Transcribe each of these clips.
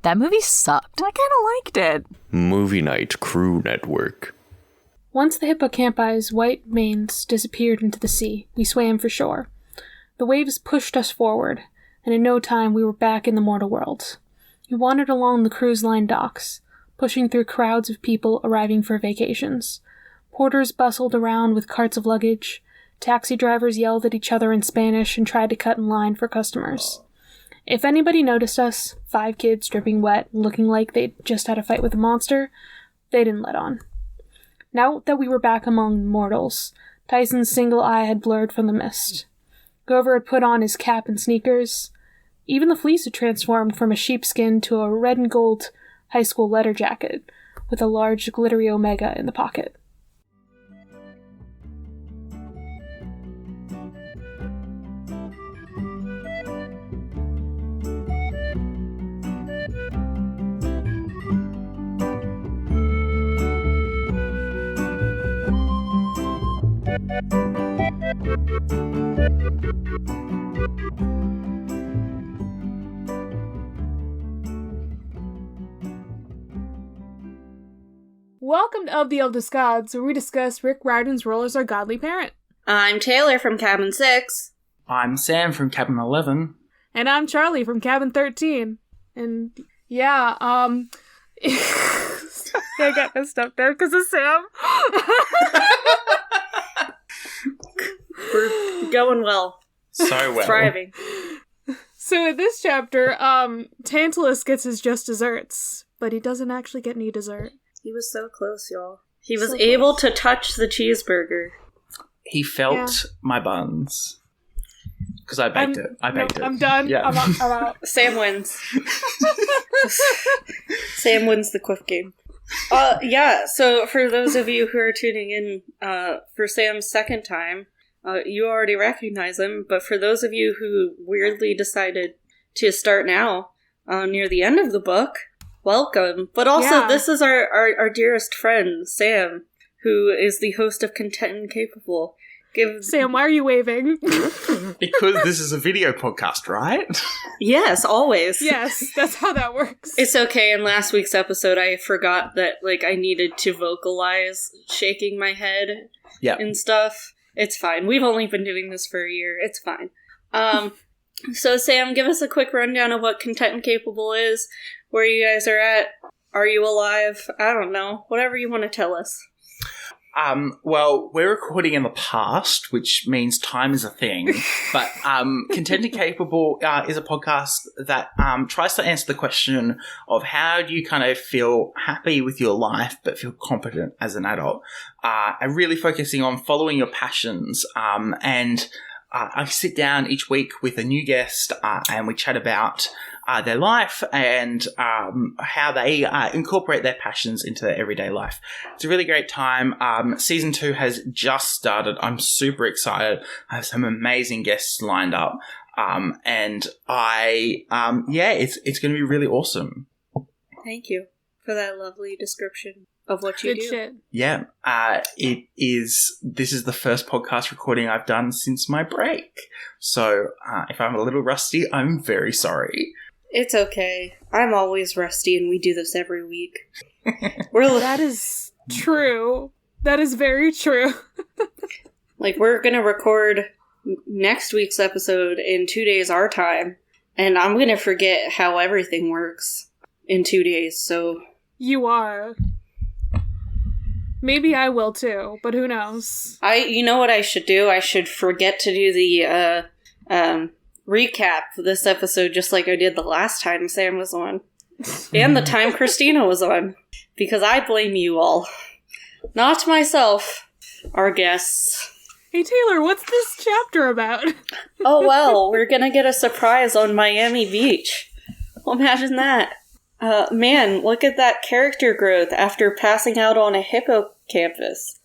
That movie sucked. I kind of liked it. Movie Night Crew Network. Once the hippocampi's white manes disappeared into the sea, we swam for shore. The waves pushed us forward, and in no time we were back in the mortal world. We wandered along the cruise line docks, pushing through crowds of people arriving for vacations. Porters bustled around with carts of luggage. Taxi drivers yelled at each other in Spanish and tried to cut in line for customers. If anybody noticed us, 5 kids dripping wet and looking like they'd just had a fight with a monster, they didn't let on. Now that we were back among mortals, Tyson's single eye had blurred from the mist. Grover had put on his cap and sneakers. Even the fleece had transformed from a sheepskin to a red and gold high school letter jacket, with a large glittery omega in the pocket. Welcome to Of the Eldest Gods, where we discuss Rick Riordan's role as our godly parent. I'm Taylor from Cabin 6. I'm Sam from Cabin 11. And I'm Charlie from Cabin 13. And yeah, I got messed up there because of Sam. We're going well. So well. Thriving. So in this chapter, Tantalus gets his just desserts, but he doesn't actually get any dessert. He was so close, y'all. He was able to touch the cheeseburger. He felt my buns. Because I baked it. I'm done. Yeah. I'm out. Sam wins. Sam wins the quiff game. Yeah, so for those of you who are tuning in for Sam's second time, you already recognize him, but for those of you who weirdly decided to start now, near the end of the book, welcome. But also, This is our dearest friend, Sam, who is the host of Content and Capable. Sam, why are you waving? Because this is a video podcast, right? Yes, always. Yes, that's how that works. It's okay. In last week's episode, I forgot that I needed to vocalize shaking my head and stuff. It's fine. We've only been doing this for a year. It's fine. So, Sam, give us a quick rundown of what Content and Capable is, where you guys are at. Are you alive? I don't know. Whatever you want to tell us. Well, we're recording in the past, which means time is a thing. But Content and Capable is a podcast that tries to answer the question of how do you kind of feel happy with your life but feel competent as an adult. And really focusing on following your passions. And I sit down each week with a new guest and we chat about their life and how they incorporate their passions into their everyday life. It's a really great time. Season 2 has just started. I'm super excited. I have some amazing guests lined up. And it's going to be really awesome. Thank you for that lovely description of what you do. Good shit. Yeah. This is the first podcast recording I've done since my break. So if I'm a little rusty, I'm very sorry. It's okay. I'm always rusty and we do this every week. That is true. That is very true. We're gonna record next week's episode in 2 days our time, and I'm gonna forget how everything works in 2 days, so... You are. Maybe I will too, but who knows? You know what I should do? I should forget to do the, recap for this episode just like I did the last time Sam was on. And the time Christina was on. Because I blame you all. Not myself. Our guests. Hey Taylor, what's this chapter about? Oh well, we're gonna get a surprise on Miami Beach. Well, imagine that. Man, look at that character growth after passing out on a hippocampus.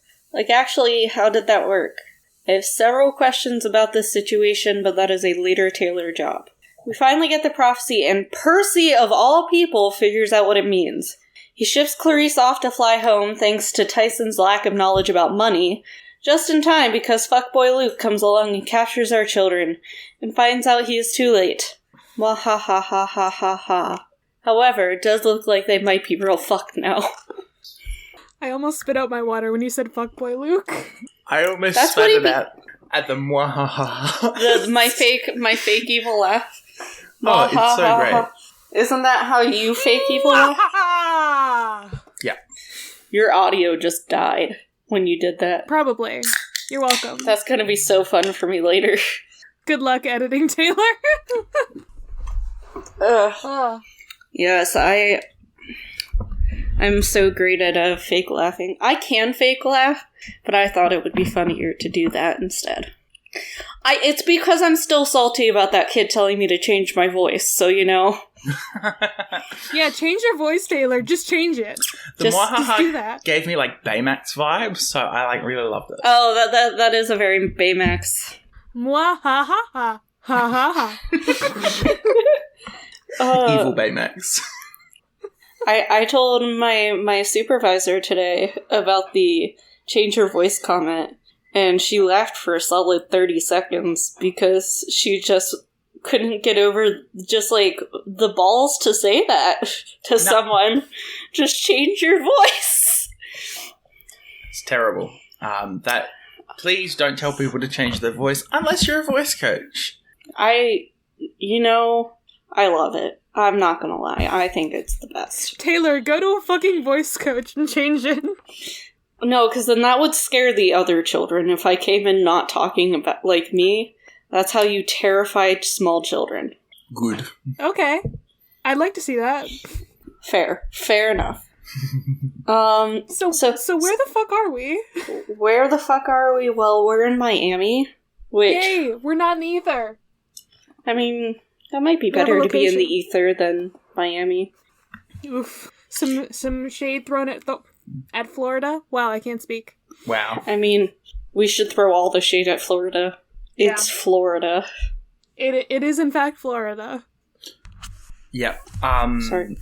Actually, how did that work? I have several questions about this situation, but that is a later Taylor job. We finally get the prophecy, and Percy, of all people, figures out what it means. He shifts Clarice off to fly home, thanks to Tyson's lack of knowledge about money, just in time because fuckboy Luke comes along and captures our children, and finds out he is too late. Mwahahahahaha. However, it does look like they might be real fucked now. I almost spit out my water when you said fuckboy Luke. I almost That's spat what he it out at the mwahaha. My fake evil laugh. Oh, it's so great. Isn't that how you fake evil laugh? Yeah. Your audio just died when you did that. Probably. You're welcome. That's gonna be so fun for me later. Good luck editing, Taylor. Ugh. Yes, I'm so great at fake laughing. I can fake laugh, but I thought it would be funnier to do that instead. It's because I'm still salty about that kid telling me to change my voice, so you know. Yeah, change your voice, Taylor. Just change it. The just mwahaha do that. gave me like Baymax vibes, so I like really loved it. Oh, that is a very Baymax. Mwahaha. Ha ha ha. Evil Baymax. I told my supervisor today about the change your voice comment, and she laughed for a solid 30 seconds because she just couldn't get over just like the balls to say that to someone. Just change your voice. It's terrible. Please don't tell people to change their voice unless you're a voice coach. I love it. I'm not gonna lie. I think it's the best. Taylor, go to a fucking voice coach and change it. No, because then that would scare the other children if I came in not talking about like me. That's how you terrify small children. Good. Okay. I'd like to see that. Fair enough. So where the fuck are we? Where the fuck are we? Well, we're in Miami. Which, Yay, we're not in ether. I mean, that might be We have a better to be in location. the ether than Miami. Oof. Some shade thrown at Florida? Wow, I can't speak. Wow. I mean, we should throw all the shade at Florida. It's Florida. It is in fact Florida. Yep. Sorry.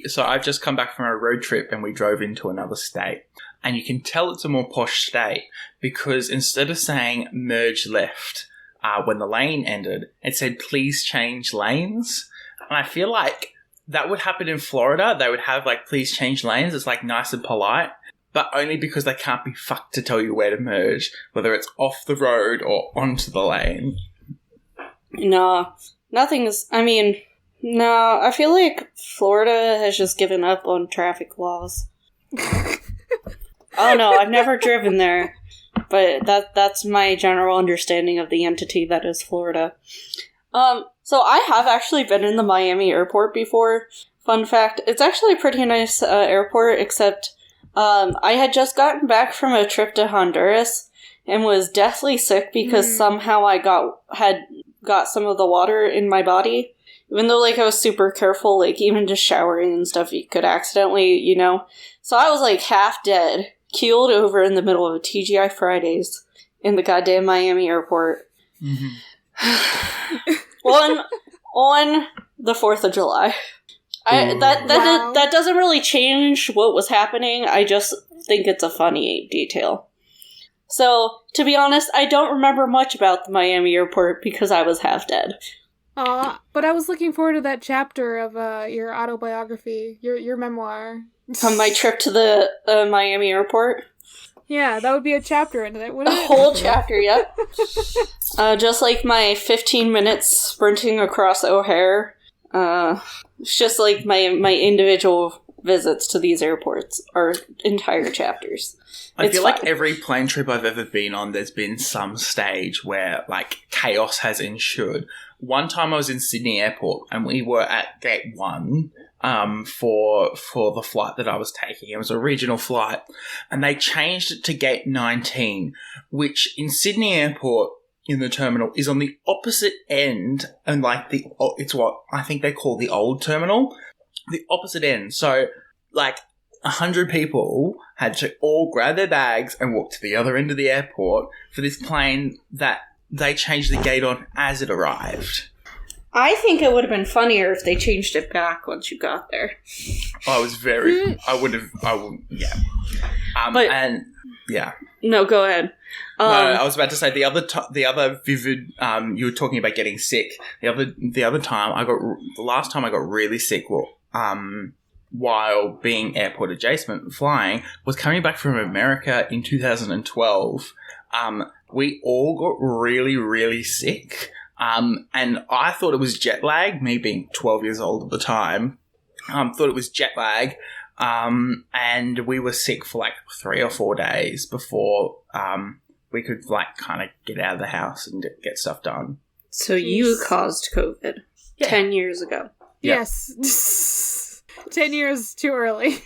So I've just come back from a road trip and we drove into another state. And you can tell it's a more posh state because instead of saying merge left when the lane ended, it said please change lanes. And I feel like that would happen in Florida. They would have like please change lanes. It's like nice and polite. But only because they can't be fucked to tell you where to merge, whether it's off the road or onto the lane. No, nothing's. I mean, no, I feel like Florida has just given up on traffic laws. Oh no, I've never driven there, but that's my general understanding of the entity that is Florida. So I have actually been in the Miami airport before. Fun fact, it's actually a pretty nice airport, except I had just gotten back from a trip to Honduras and was deathly sick because somehow I got some of the water in my body. Even though, like, I was super careful, like, even just showering and stuff, you could accidentally, you know. So I was, like, half dead, keeled over in the middle of a TGI Fridays in the goddamn Miami airport. Mm-hmm. on the 4th of July. That doesn't really change what was happening. I just think it's a funny detail. So, to be honest, I don't remember much about the Miami airport because I was half dead. But I was looking forward to that chapter of your autobiography, your memoir. On my trip to the Miami airport? Yeah, that would be a chapter into that, wouldn't it? A whole chapter, yep. Just like my 15 minutes sprinting across O'Hare. It's just like my individual visits to these airports are entire chapters. I feel like every plane trip I've ever been on, there's been some stage where, like, chaos has ensued. One time I was in Sydney Airport, and we were at Gate 1 for the flight that I was taking. It was a regional flight, and they changed it to Gate 19, which in Sydney Airport, in the terminal, is on the opposite end, and, like, it's what I think they call the old terminal. The opposite end. So, like, 100 people had to all grab their bags and walk to the other end of the airport for this plane that they changed the gate on as it arrived. I think it would have been funnier if they changed it back once you got there. I was very... yeah. Yeah. No, go ahead. No, I was about to say the other vivid. You were talking about getting sick. The last time I got really sick, while being airport adjacent flying, was coming back from America in 2012. We all got really, really sick. And I thought it was jet lag. Me being 12 years old at the time, thought it was jet lag. And we were sick for like 3 or 4 days before we could like kind of get out of the house and get stuff done. So you caused COVID 10 years ago. Yeah. Yes. 10 years too early.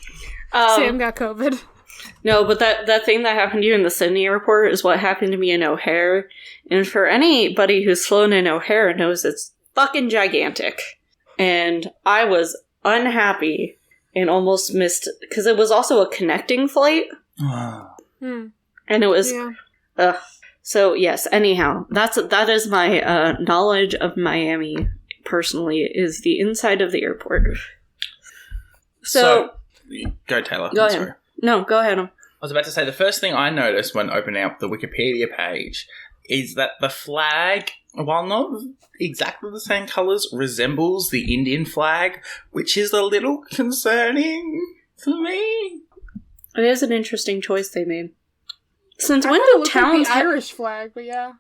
Sam got COVID. No, but that thing that happened to you in the Sydney airport is what happened to me in O'Hare. And for anybody who's flown in O'Hare knows it's fucking gigantic. And I was unhappy and almost missed, because it was also a connecting flight. And it was... Yeah. So, yes, anyhow, that is my knowledge of Miami, personally, is the inside of the airport. So go, Taylor. Go ahead. Sorry. No, go ahead. I was about to say, the first thing I noticed when opening up the Wikipedia page is that the flag, while not exactly the same colours, resembles the Indian flag, which is a little concerning for me. It is an interesting choice they made. Since when do towns have the Irish flag? But yeah,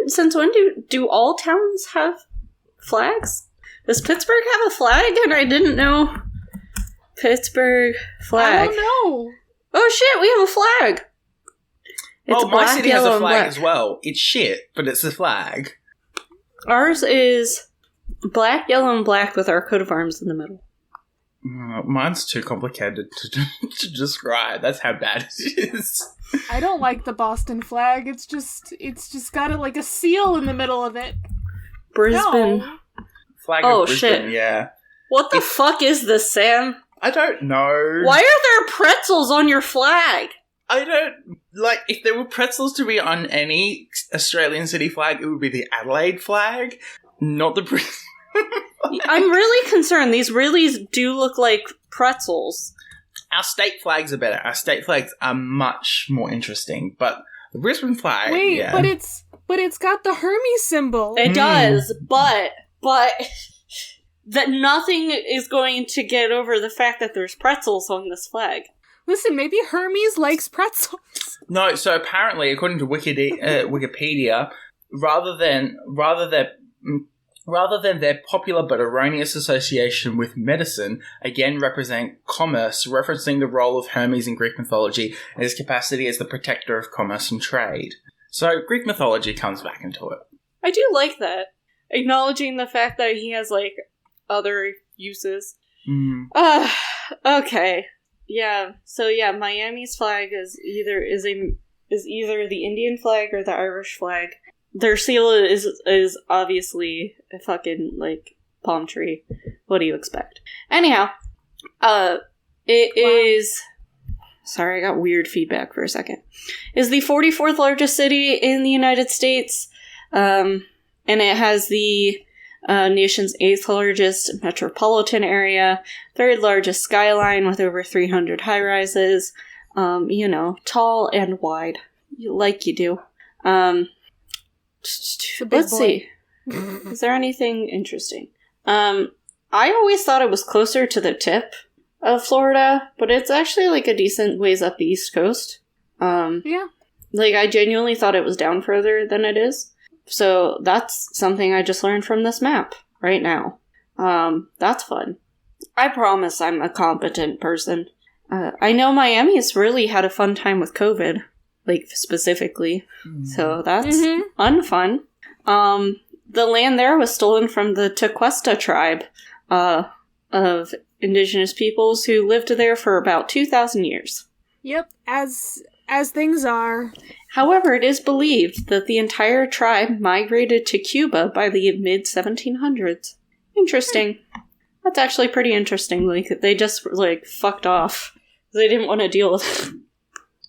Since when do all towns have flags? Does Pittsburgh have a flag? And I didn't know. Pittsburgh flag. I don't know. Oh shit, we have a flag. It's my city has a flag black as well. It's shit, but it's a flag. Ours is black, yellow, and black with our coat of arms in the middle. Mine's too complicated to describe. That's how bad it is. I don't like the Boston flag. It's just got like a seal in the middle of it. Brisbane. No. Flag of Brisbane, shit. Yeah. What the fuck is this, Sam? I don't know. Why are there pretzels on your flag? I don't... Like, if there were pretzels to be on any Australian city flag, it would be the Adelaide flag, not the Brisbane. I'm really concerned. These really do look like pretzels. Our state flags are better. Our state flags are much more interesting, but the Brisbane flag... Wait, yeah. but it's got the Hermes symbol. It does, but... that nothing is going to get over the fact that there's pretzels on this flag. Listen, maybe Hermes likes pretzels. No, so apparently, according to Wikipedia, rather than their popular but erroneous association with medicine, again represent commerce, referencing the role of Hermes in Greek mythology and his capacity as the protector of commerce and trade. So Greek mythology comes back into it. I do like that. Acknowledging the fact that he has, like, other uses. Okay. Yeah. So yeah, Miami's flag is either the Indian flag or the Irish flag. Their seal is obviously a fucking, like, palm tree. What do you expect? Anyhow, it is... Sorry, I got weird feedback for a second. Is the 44th largest city in the United States. And it has the nation's 8th largest metropolitan area, 3rd largest skyline with over 300 high-rises. Tall and wide. Like you do. Let's see. Is there anything interesting? I always thought it was closer to the tip of Florida, but it's actually like a decent ways up the East Coast. Yeah. Like, I genuinely thought it was down further than it is. So that's something I just learned from this map right now. That's fun. I promise I'm a competent person. I know Miami's really had a fun time with COVID, like, specifically. So that's unfun. The land there was stolen from the Tequesta tribe of indigenous peoples who lived there for about 2,000 years. Yep, as things are. However, it is believed that the entire tribe migrated to Cuba by the mid-1700s. Interesting. That's actually pretty interesting. Like, they just, like, fucked off. They didn't want to deal with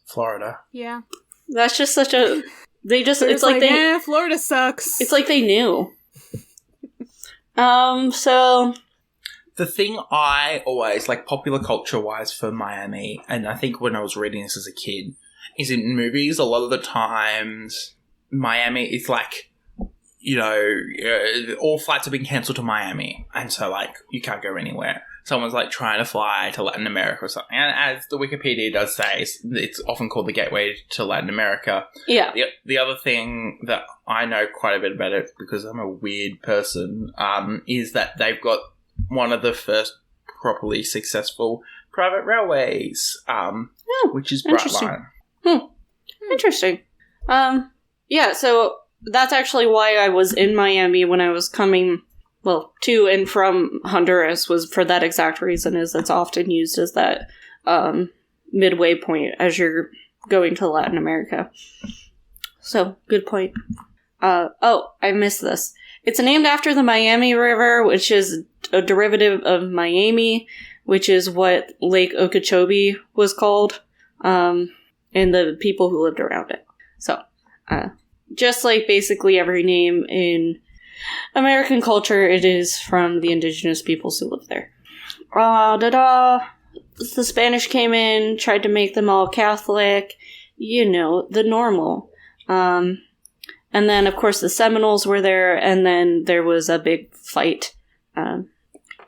Florida. Yeah. That's just such a... They just... They're it's like they... Florida sucks. It's like they knew. So The thing I always, like, popular culture-wise for Miami, and I think when I was reading this as a kid, is in movies, a lot of the times, Miami is like, you know, all flights have been cancelled to Miami, and so, like, you can't go anywhere. Someone's, like, trying to fly to Latin America or something. And as the Wikipedia does say, it's often called the gateway to Latin America. Yeah. The other thing that I know quite a bit about it, because I'm a weird person, is that they've got one of the first properly successful private railways, which is Brightline. Interesting. Yeah, so that's actually why I was in Miami when I was coming, well, to and from Honduras, was for that exact reason, is it's often used as that midway point as you're going to Latin America. So, good point. I missed this. It's named after the Miami River, which is a derivative of Miami, which is what Lake Okeechobee was called, and the people who lived around it. So, just like basically every name in American culture, it is from the indigenous peoples who live there. The Spanish came in, tried to make them all Catholic, you know, the normal. And then, of course, the Seminoles were there, and then there was a big fight.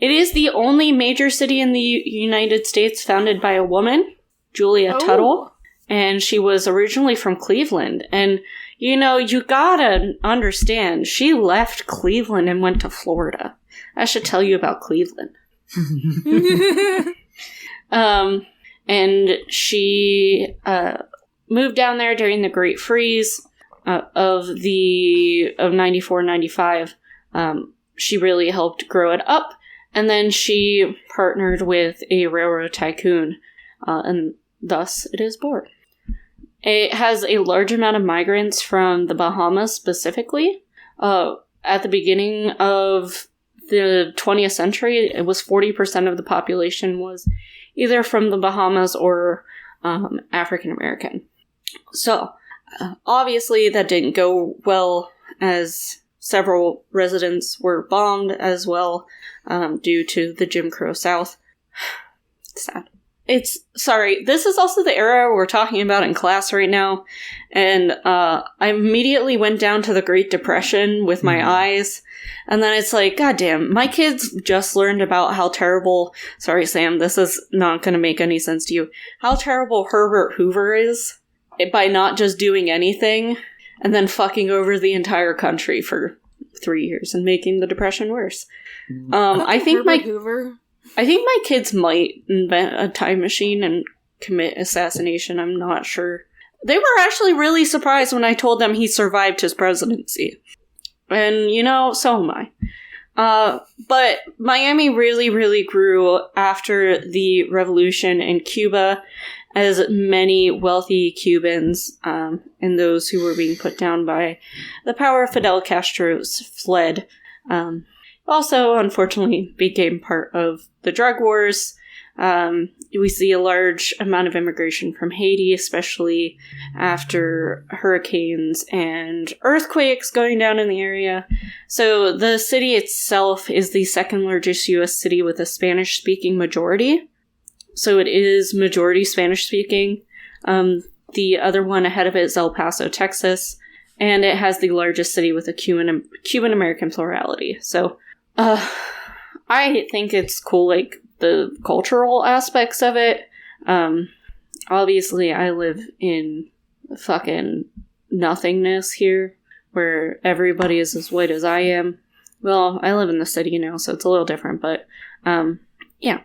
It is the only major city in the United States founded by a woman, Julia Tuttle, and she was originally from Cleveland. And, you know, you gotta understand, she left Cleveland and went to Florida. I should tell you about Cleveland. And she moved down there during the Great Freeze of 94-95. She really helped grow it up, and then she partnered with a railroad tycoon, and thus it is born. It has a large amount of migrants from the Bahamas specifically. At the beginning of the 20th century, it was 40% of the population was either from the Bahamas or African American. So, obviously that didn't go well, as several residents were bombed as well, due to the Jim Crow South. Sad. This is also the era we're talking about in class right now, and I immediately went down to the Great Depression with my eyes, and then it's like, goddamn, my kids just learned about how terrible, sorry Sam, this is not going to make any sense to you, how terrible Herbert Hoover is, by not just doing anything, and then fucking over the entire country for 3 years and making the Depression worse. I think my kids might invent a time machine and commit assassination. I'm not sure. They were actually really surprised when I told them he survived his presidency. And, you know, so am I. But Miami really, really grew after the revolution in Cuba, as many wealthy Cubans and those who were being put down by the power of Fidel Castro fled. Also, unfortunately, became part of the drug wars. We see a large amount of immigration from Haiti, especially after hurricanes and earthquakes going down in the area. So the city itself is the second largest U.S. city with a Spanish-speaking majority. So it is majority Spanish-speaking. The other one ahead of it is El Paso, Texas. And it has the largest city with a Cuban-American plurality. So, I think it's cool, like, the cultural aspects of it. Obviously, I live in fucking nothingness here, where everybody is as white as I am. Well, I live in the city now, so it's a little different, but, yeah,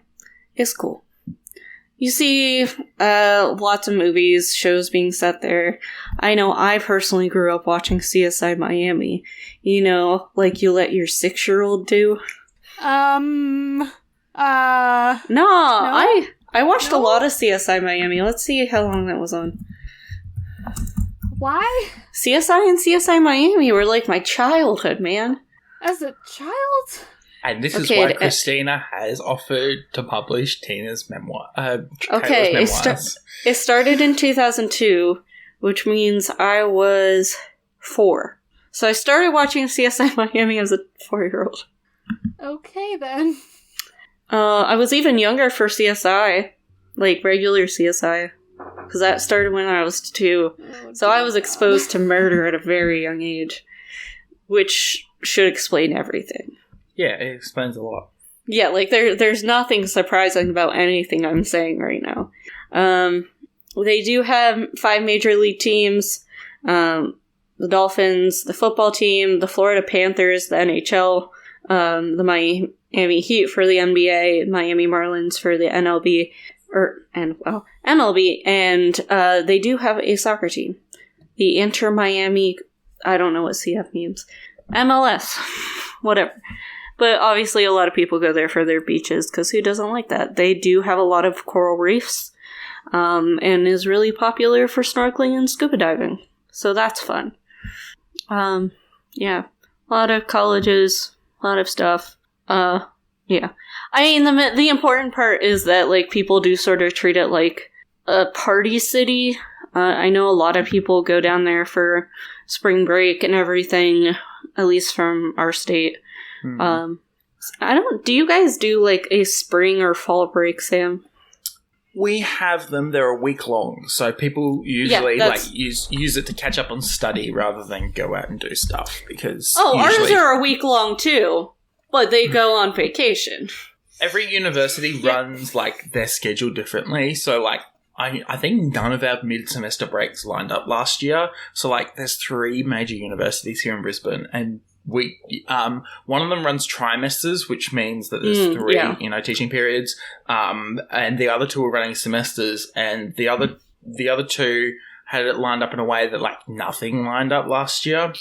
it's cool. You see lots of movies, shows being set there. I know I personally grew up watching CSI Miami. You know, like you let your 6-year-old do. No. I watched a lot of CSI Miami. Let's see how long that was on. Why? CSI and CSI Miami were like my childhood, man. As a child? And this is why Christina has offered to publish Tina's memoir. It started in 2002, which means I was 4. So I started watching CSI Miami as a 4-year-old. Okay, then. I was even younger for CSI. Like, regular CSI. Because that started when I was 2. So I was exposed to murder at a very young age. Which should explain everything. Yeah, it explains a lot. Yeah, like, there's nothing surprising about anything I'm saying right now. They do have 5 major league teams. The Dolphins, the football team, the Florida Panthers, the NHL, the Miami Heat for the NBA, Miami Marlins for the MLB, and they do have a soccer team. The Inter Miami, I don't know what CF means. MLS, whatever. But obviously a lot of people go there for their beaches, because who doesn't like that? They do have a lot of coral reefs, and is really popular for snorkeling and scuba diving. So that's fun. Yeah. A lot of colleges, a lot of stuff. Yeah. I mean, the important part is that, like, people do sort of treat it like a party city. I know a lot of people go down there for spring break and everything, at least from our state. Do you guys do, like, a spring or fall break, Sam? We have them. They're a week long, so people usually use it to catch up on study rather than go out and do stuff. Because ours are a week long too, but they go on vacation. Every university runs like their schedule differently. So like I think none of our mid-semester breaks lined up last year. So like there's 3 major universities here in Brisbane, and we one of them runs trimesters, which means that there's 3 teaching periods, and the other 2 are running semesters, and the other 2 had it lined up in a way that like nothing lined up last year.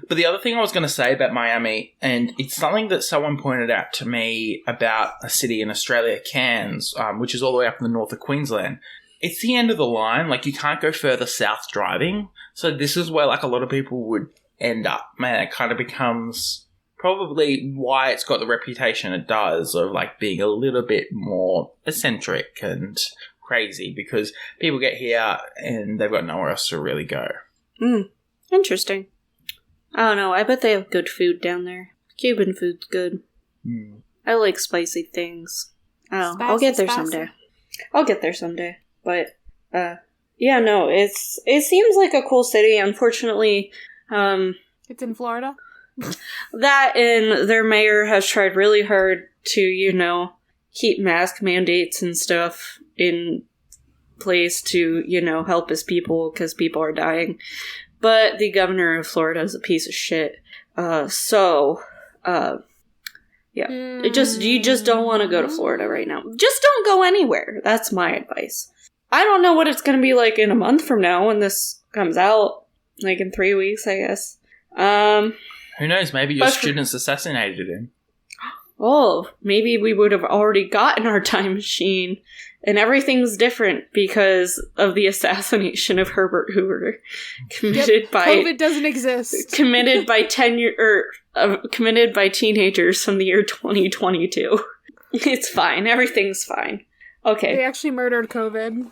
But the other thing I was going to say about Miami, and it's something that someone pointed out to me about a city in Australia, Cairns, which is all the way up in the north of Queensland. It's the end of the line. Like, you can't go further south driving. So this is where like a lot of people would end up. Man, it kind of becomes probably why it's got the reputation it does of like being a little bit more eccentric and crazy, because people get here and they've got nowhere else to really go. Interesting. I don't know. I bet they have good food down there. Cuban food's good. I like spicy things. I'll get there someday. But yeah, no, it seems like a cool city. Unfortunately, it's in Florida. That, and their mayor has tried really hard to, keep mask mandates and stuff in place to, help his people, because people are dying. But the governor of Florida is a piece of shit. Yeah. You just don't want to go to Florida right now. Just don't go anywhere. That's my advice. I don't know what it's going to be like in a month from now when this comes out. Like in 3 weeks, I guess. Who knows? Maybe your students assassinated him. Oh, maybe we would have already gotten our time machine, and everything's different because of the assassination of Herbert Hoover, committed by COVID doesn't exist. Committed by committed by teenagers from the year 2022. It's fine. Everything's fine. Okay. They actually murdered COVID.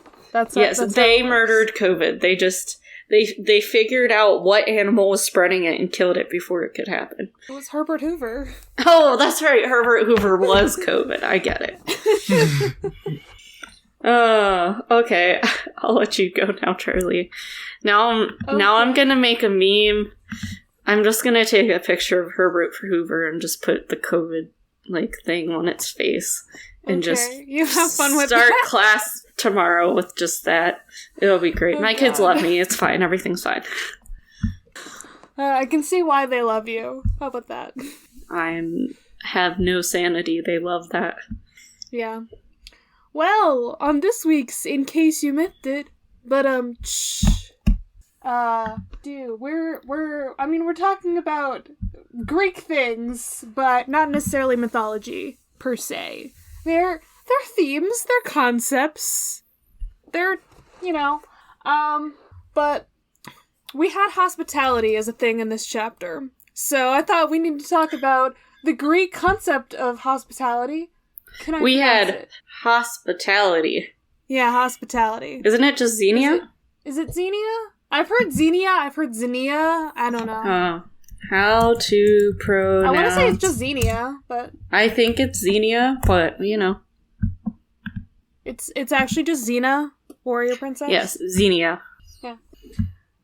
They murdered COVID. They just. They figured out what animal was spreading it and killed it before it could happen. It was Herbert Hoover. Oh, that's right. Herbert Hoover was COVID. I get it. Okay. I'll let you go now, Charlie. Now I'm gonna make a meme. I'm just gonna take a picture of Herbert Hoover and just put the COVID thing on its face. And just you have fun with start that. Class tomorrow with just that. It'll be great. My kids love me. It's fine. Everything's fine. I can see why they love you. How about that? I have no sanity. They love that. Yeah. Well, on this week's In Case You Missed It, but we're talking about Greek things, but not necessarily mythology per se. They're themes, they're concepts, they're, but we had hospitality as a thing in this chapter. So I thought we needed to talk about the Greek concept of hospitality. We had hospitality. Yeah, hospitality. Isn't it just Xenia? Is it Xenia? I've heard Xenia, I've heard Xenia, I don't know. How to pronounce... I want to say it's just Xenia, but... I think it's Xenia, but, you know. It's actually just Xena, warrior princess? Yes, Xenia.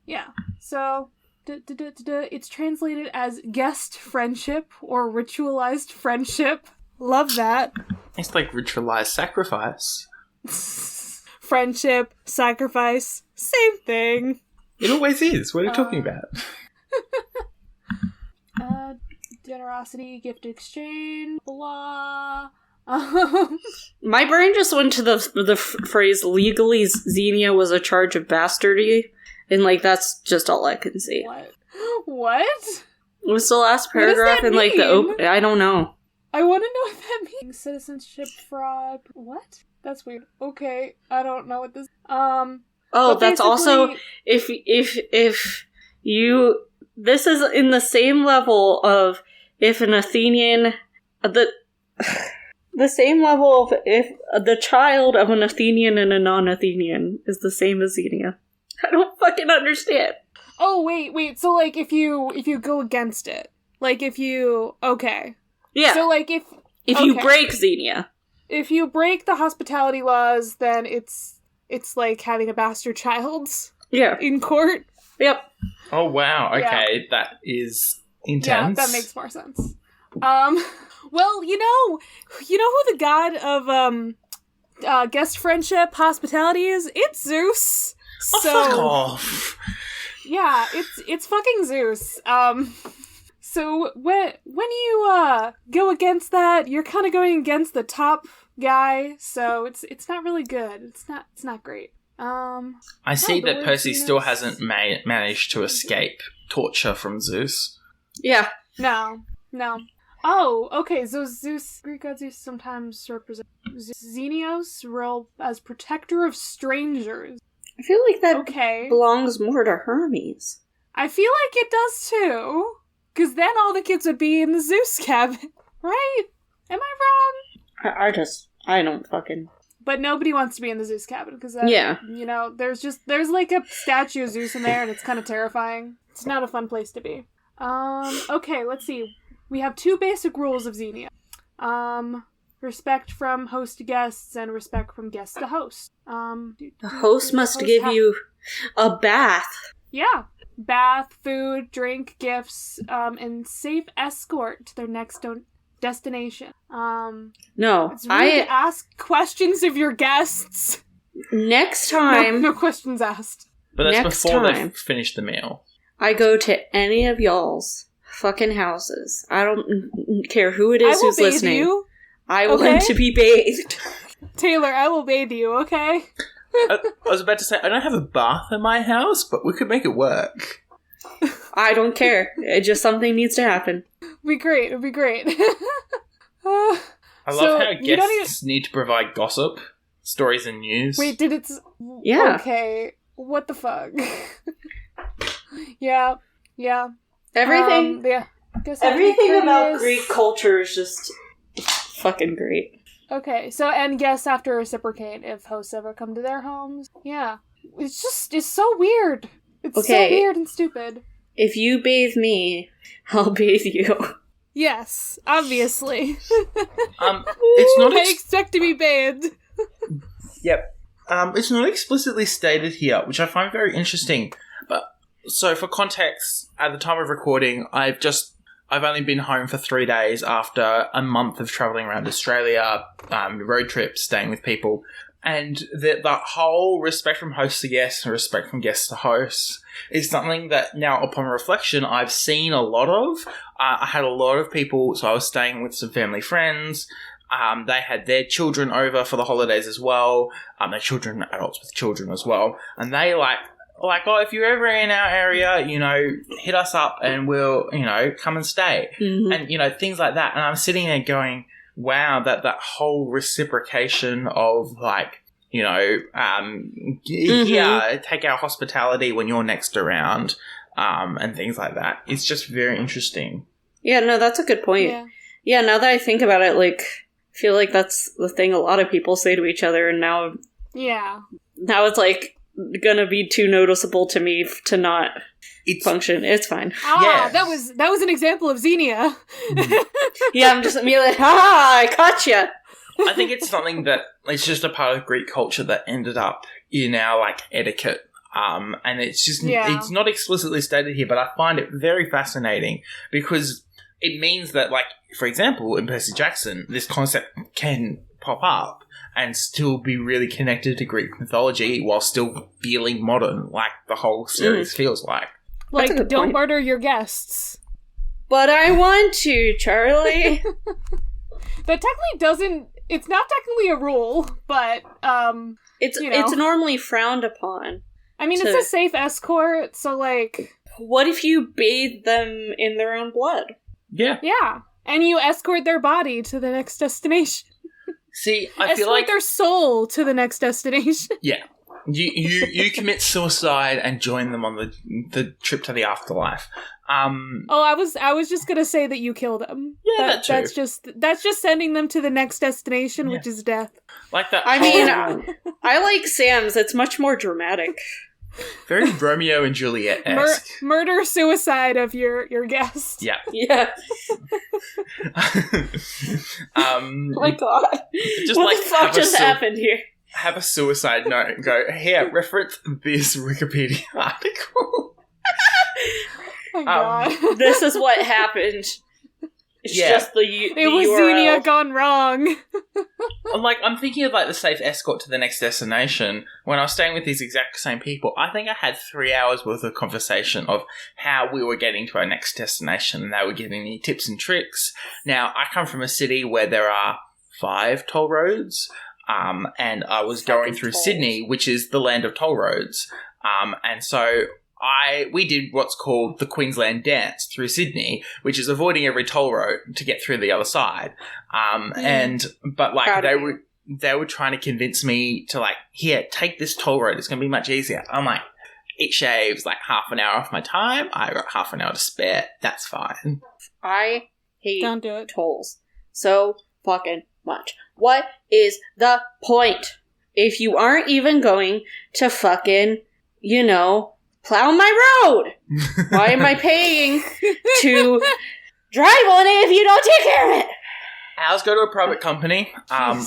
Yeah. So, it's translated as guest friendship or ritualized friendship. Love that. It's like ritualized sacrifice. Friendship, sacrifice, same thing. It always is. What are you talking about? Generosity, gift exchange, blah. My brain just went to the phrase legally Xenia was a charge of bastardy, and like that's just all I can see. What? It was the last paragraph in like the I don't know. I want to know what that means. Citizenship fraud. What? That's weird. Okay, I don't know what this. Oh, that's also if you. This is in the same level of if an Athenian the same level of if the child of an Athenian and a non-Athenian is the same as Xenia. I don't fucking understand. Oh, wait. So, like, if you go against it. Like, if you... Okay. Yeah. So, like, if you break Xenia. If you break the hospitality laws, then it's like having a bastard child. Yeah. In court. Yep. Oh, wow. Okay. Yeah. That is intense. Yeah, that makes more sense. Well, you know who the god of, guest friendship, hospitality is? It's Zeus. Oh, fuck off. Yeah, it's fucking Zeus. So when you go against that, you're kind of going against the top guy. So it's not really good. It's not great. I see that Percy still hasn't managed to escape torture from Zeus. Yeah. No. Oh, okay. So Zeus, Greek god Zeus, sometimes represents Xenios, as protector of strangers. I feel like that belongs more to Hermes. I feel like it does too. Because then all the kids would be in the Zeus cabin, right? Am I wrong? I don't fucking... But nobody wants to be in the Zeus cabin, because you know, there's like a statue of Zeus in there, and it's kind of terrifying. It's not a fun place to be. Okay, let's see. We have 2 basic rules of Xenia. Respect from host to guests, and respect from guest to host. The host must give you a bath. Yeah. Bath, food, drink, gifts, and safe escort to their next destination. No, it's rude to ask questions of your guests. Next time... No questions asked. But that's before they finish the meal. I go to any of y'all's fucking houses. I don't care who it is who's listening. You. I want to be bathed. Taylor, I will bathe you, okay? I was about to say, I don't have a bath in my house, but we could make it work. I don't care. Just something needs to happen. It'd be great. I love how guests need to provide gossip, stories and news. Wait, did it... Yeah. Okay, what the fuck? Yeah. Everything Everything about Greek culture is just fucking great. Okay, so, and guests have to reciprocate if hosts ever come to their homes. Yeah. It's so weird. It's so weird and stupid. If you bathe me, I'll bathe you. Yes, obviously. It's not... I expect to be bathed. Yep. It's not explicitly stated here, which I find very interesting. But, so for context, at the time of recording, I've only been home for 3 days after a month of travelling around Australia, road trips, staying with people. And the whole respect from host to guest and respect from guest to host is something that now, upon reflection, I've seen a lot of. I had a lot of people, so I was staying with some family friends. They had their children over for the holidays as well. Their children, adults with children as well. And they like, oh, if you're ever in our area, hit us up and we'll, come and stay. Mm-hmm. And, things like that. And I'm sitting there going, wow, that whole reciprocation of take our hospitality when you're next around, and things like that. It's just very interesting. Yeah, no, that's a good point. Yeah, now that I think about it, I feel like that's the thing a lot of people say to each other, and now it's gonna be too noticeable to me to not function. It's fine. Ah, that was an example of Xenia. Yeah, I'm just immediately, I caught you. I think it's something that it's just a part of Greek culture that ended up in our like etiquette. And it's just it's not explicitly stated here, but I find it very fascinating because it means that, like, for example, in Percy Jackson, this concept can pop up and still be really connected to Greek mythology while still feeling modern, like the whole series feels like. Like, don't murder your guests. But I want to, Charlie. That technically doesn't... It's not technically a rule, but, it's normally frowned upon. I mean, it's a safe escort, so, like... What if you bathe them in their own blood? Yeah. Yeah. And you escort their body to the next destination. See, I feel Escort like... their soul to the next destination. Yeah. You commit suicide and join them on the trip to the afterlife. I was just gonna say that you kill them. Yeah, that's true. That's just sending them to the next destination, which is death. Like that. I mean, I like Sam's. It's much more dramatic. Very Romeo and Juliet-esque. Murder suicide of your guest. Yeah. Yeah. Oh my god. Just what the fuck just happened here? Have a suicide note and go, here, reference this Wikipedia article. Oh my god. This is what happened. It's just the It was URL. Xenia gone wrong. I'm thinking of like the safe escort to the next destination. When I was staying with these exact same people, I think I had 3 hours worth of conversation of how we were getting to our next destination, and they were giving me tips and tricks. Now, I come from a city where there are 5 toll roads, and I was going through Sydney, which is the land of toll roads, and so we did what's called the Queensland Dance through Sydney, which is avoiding every toll road to get through the other side. But they were trying to convince me to like, here, take this toll road. It's going to be much easier. I'm like, it shaves like half an hour off my time. I got half an hour to spare. That's fine. I hate Don't do it. tolls so fucking much. What is the point if you aren't even going to fucking, plow my road? Why am I paying to drive on it if you don't take care of it? Ours go to a private company,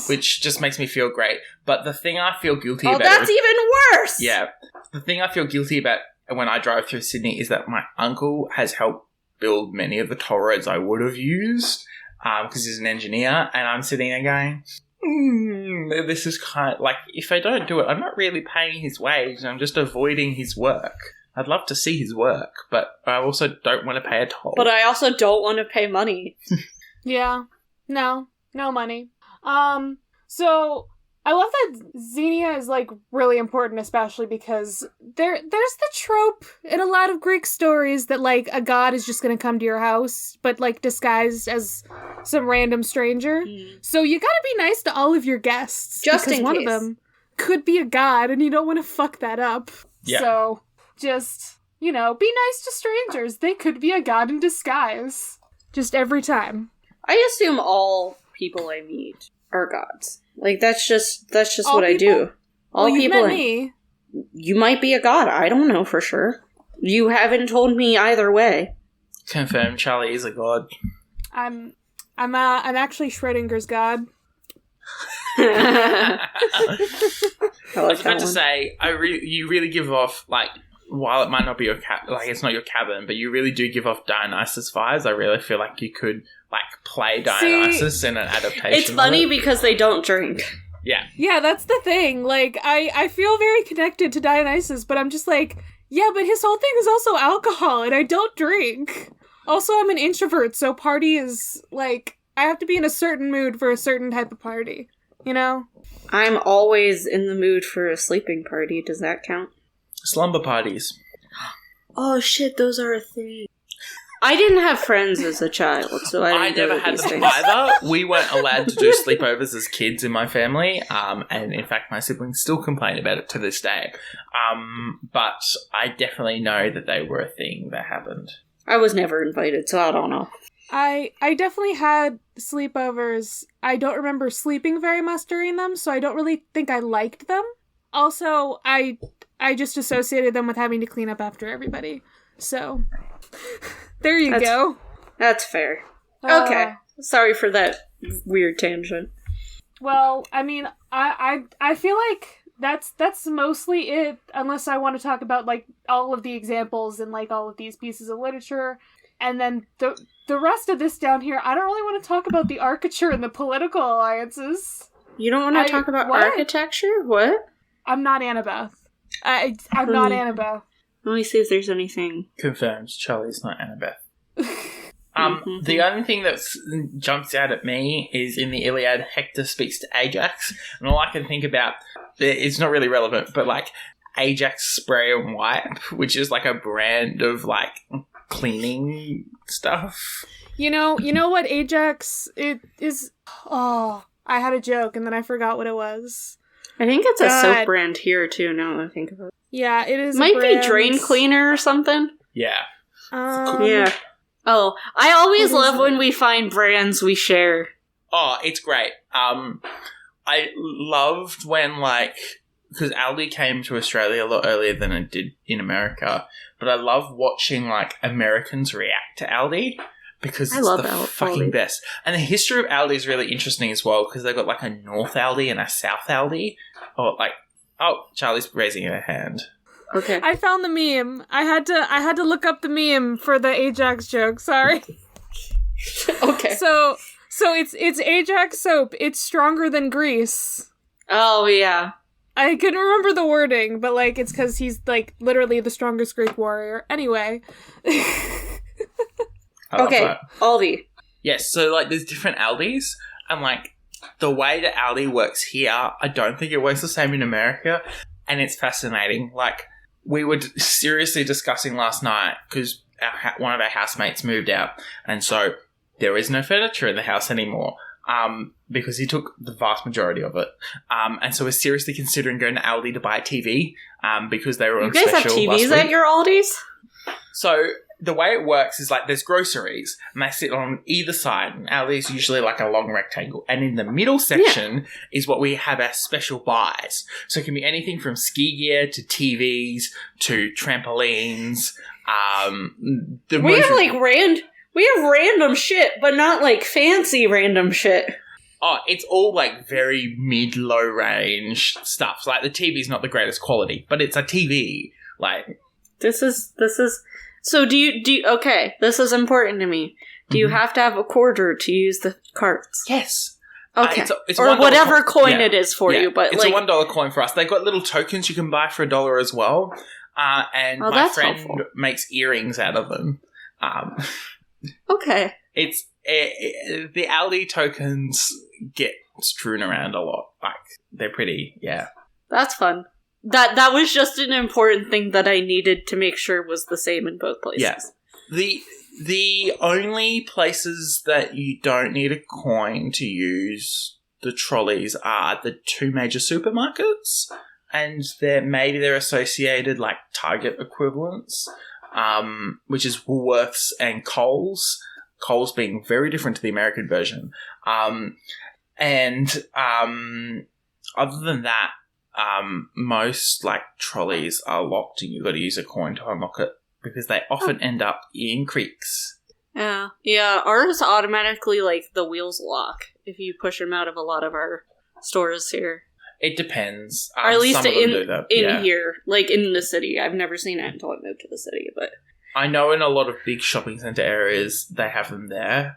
which just makes me feel great. But the thing I feel guilty about... that's even worse! Yeah. The thing I feel guilty about when I drive through Sydney is that my uncle has helped build many of the toll roads I would have used, because he's an engineer, and I'm sitting there going... this is kind of like, if I don't do it, I'm not really paying his wage, I'm just avoiding his work. I'd love to see his work, but I also don't want to pay a toll. But I also don't want to pay money. Yeah. No money. So I love that Xenia is like really important, especially because there's the trope in a lot of Greek stories that like a god is just gonna come to your house, but like disguised as some random stranger. So you gotta be nice to all of your guests, just because in one case. of them could be a god, and you don't want to fuck that up. Yeah. So just be nice to strangers. They could be a god in disguise. Just every time. I assume all people I meet are gods. Like, that's just All what I do. All Well, people. you met me. You might be a god. I don't know for sure. You haven't told me either way. Confirm Charlie is a god. I'm actually Schrodinger's god. I I like was about that to one. say, you really give off, like, while it might not be your it's not your cabin, but you really do give off Dionysus vibes. I really feel like you could, like, play Dionysus in an adaptation. It's funny of it. because they don't drink. Yeah. Yeah, that's the thing. Like, I feel very connected to Dionysus, but I'm just like, yeah, but his whole thing is also alcohol, and I don't drink. Also, I'm an introvert, so party is, like, I have to be in a certain mood for a certain type of party, I'm always in the mood for a sleeping party. Does that count? Slumber parties. Oh shit, those are a thing. I didn't have friends as a child, so I didn't never know had these them things. either. We weren't allowed to do sleepovers as kids in my family, and in fact my siblings still complain about it to this day. But I definitely know that they were a thing that happened. I was never invited, so I don't know. I definitely had sleepovers. I don't remember sleeping very much during them, so I don't really think I liked them. Also, I just associated them with having to clean up after everybody. So, there you go. That's fair. Okay. Sorry for that weird tangent. Well, I mean, I feel like that's mostly it, unless I want to talk about, like, all of the examples and, like, all of these pieces of literature. And then the rest of this down here, I don't really want to talk about the architecture and the political alliances. You don't want to talk about architecture? What? I'm not Annabeth. I'm not Annabeth. Let me see if there's anything. Confirmed, Charlie's not Annabeth. The only thing that jumps out at me is in the Iliad, Hector speaks to Ajax, and all I can think about, it's not really relevant, but like Ajax Spray and Wipe, which is like a brand of like cleaning stuff. You know what Ajax it is? Oh, I had a joke and then I forgot what it was. I think it's a soap brand here too. Now that I think about it. Yeah, it is. Might be drain cleaner or something. Yeah. Yeah. Oh, I always love when we find brands we share. Oh, it's great. I loved when, like, because Aldi came to Australia a lot earlier than it did in America, but I love watching, like, Americans react to Aldi because it's the fucking best. And the history of Aldi is really interesting as well because they've got, like, a North Aldi and a South Aldi. Charlie's raising her hand. Okay. I found the meme. I had to look up the meme for the Ajax joke. Sorry. Okay. So it's Ajax soap. It's stronger than grease. Oh yeah. I couldn't remember the wording, but like it's because he's like literally the strongest Greek warrior. Anyway. Okay. Aldi. Yes. So like there's different Aldis, and like the way that Aldi works here, I don't think it works the same in America, and it's fascinating. Like. We were seriously discussing last night because one of our housemates moved out, and so there is no furniture in the house anymore because he took the vast majority of it. And so we're seriously considering going to Aldi to buy a TV because they were on special. You guys have TVs at your Aldis? So the way it works is like there's groceries and they sit on either side, and Aldi is usually like a long rectangle, and in the middle section is what we have our special buys. So it can be anything from ski gear to TVs to trampolines. We have random shit, but not like fancy random shit. Oh, it's all like very mid-low range stuff. Like the TV's not the greatest quality, but it's a TV. Like this is. So do you okay, this is important to me. Do you have to have a quarter to use the carts? Yes. Okay. It's or whatever coin it is for you, but it's a $1 coin for us. They've got little tokens you can buy for $1 as well. And my friend makes earrings out of them. Okay. It's the Aldi tokens get strewn around a lot. Like they're pretty, yeah. That's fun. That was just an important thing that I needed to make sure was the same in both places. Yeah. The only places that you don't need a coin to use the trolleys are the two major supermarkets, and they're associated like Target equivalents, which is Woolworths and Coles. Coles being very different to the American version. And other than that, most like trolleys are locked and you've got to use a coin to unlock it because they often end up in creeks. Yeah, ours automatically like the wheels lock if you push them out of a lot of our stores here. It depends. Or at least in here, like in the city. I've never seen it until I moved to the city, but I know in a lot of big shopping centre areas they have them there.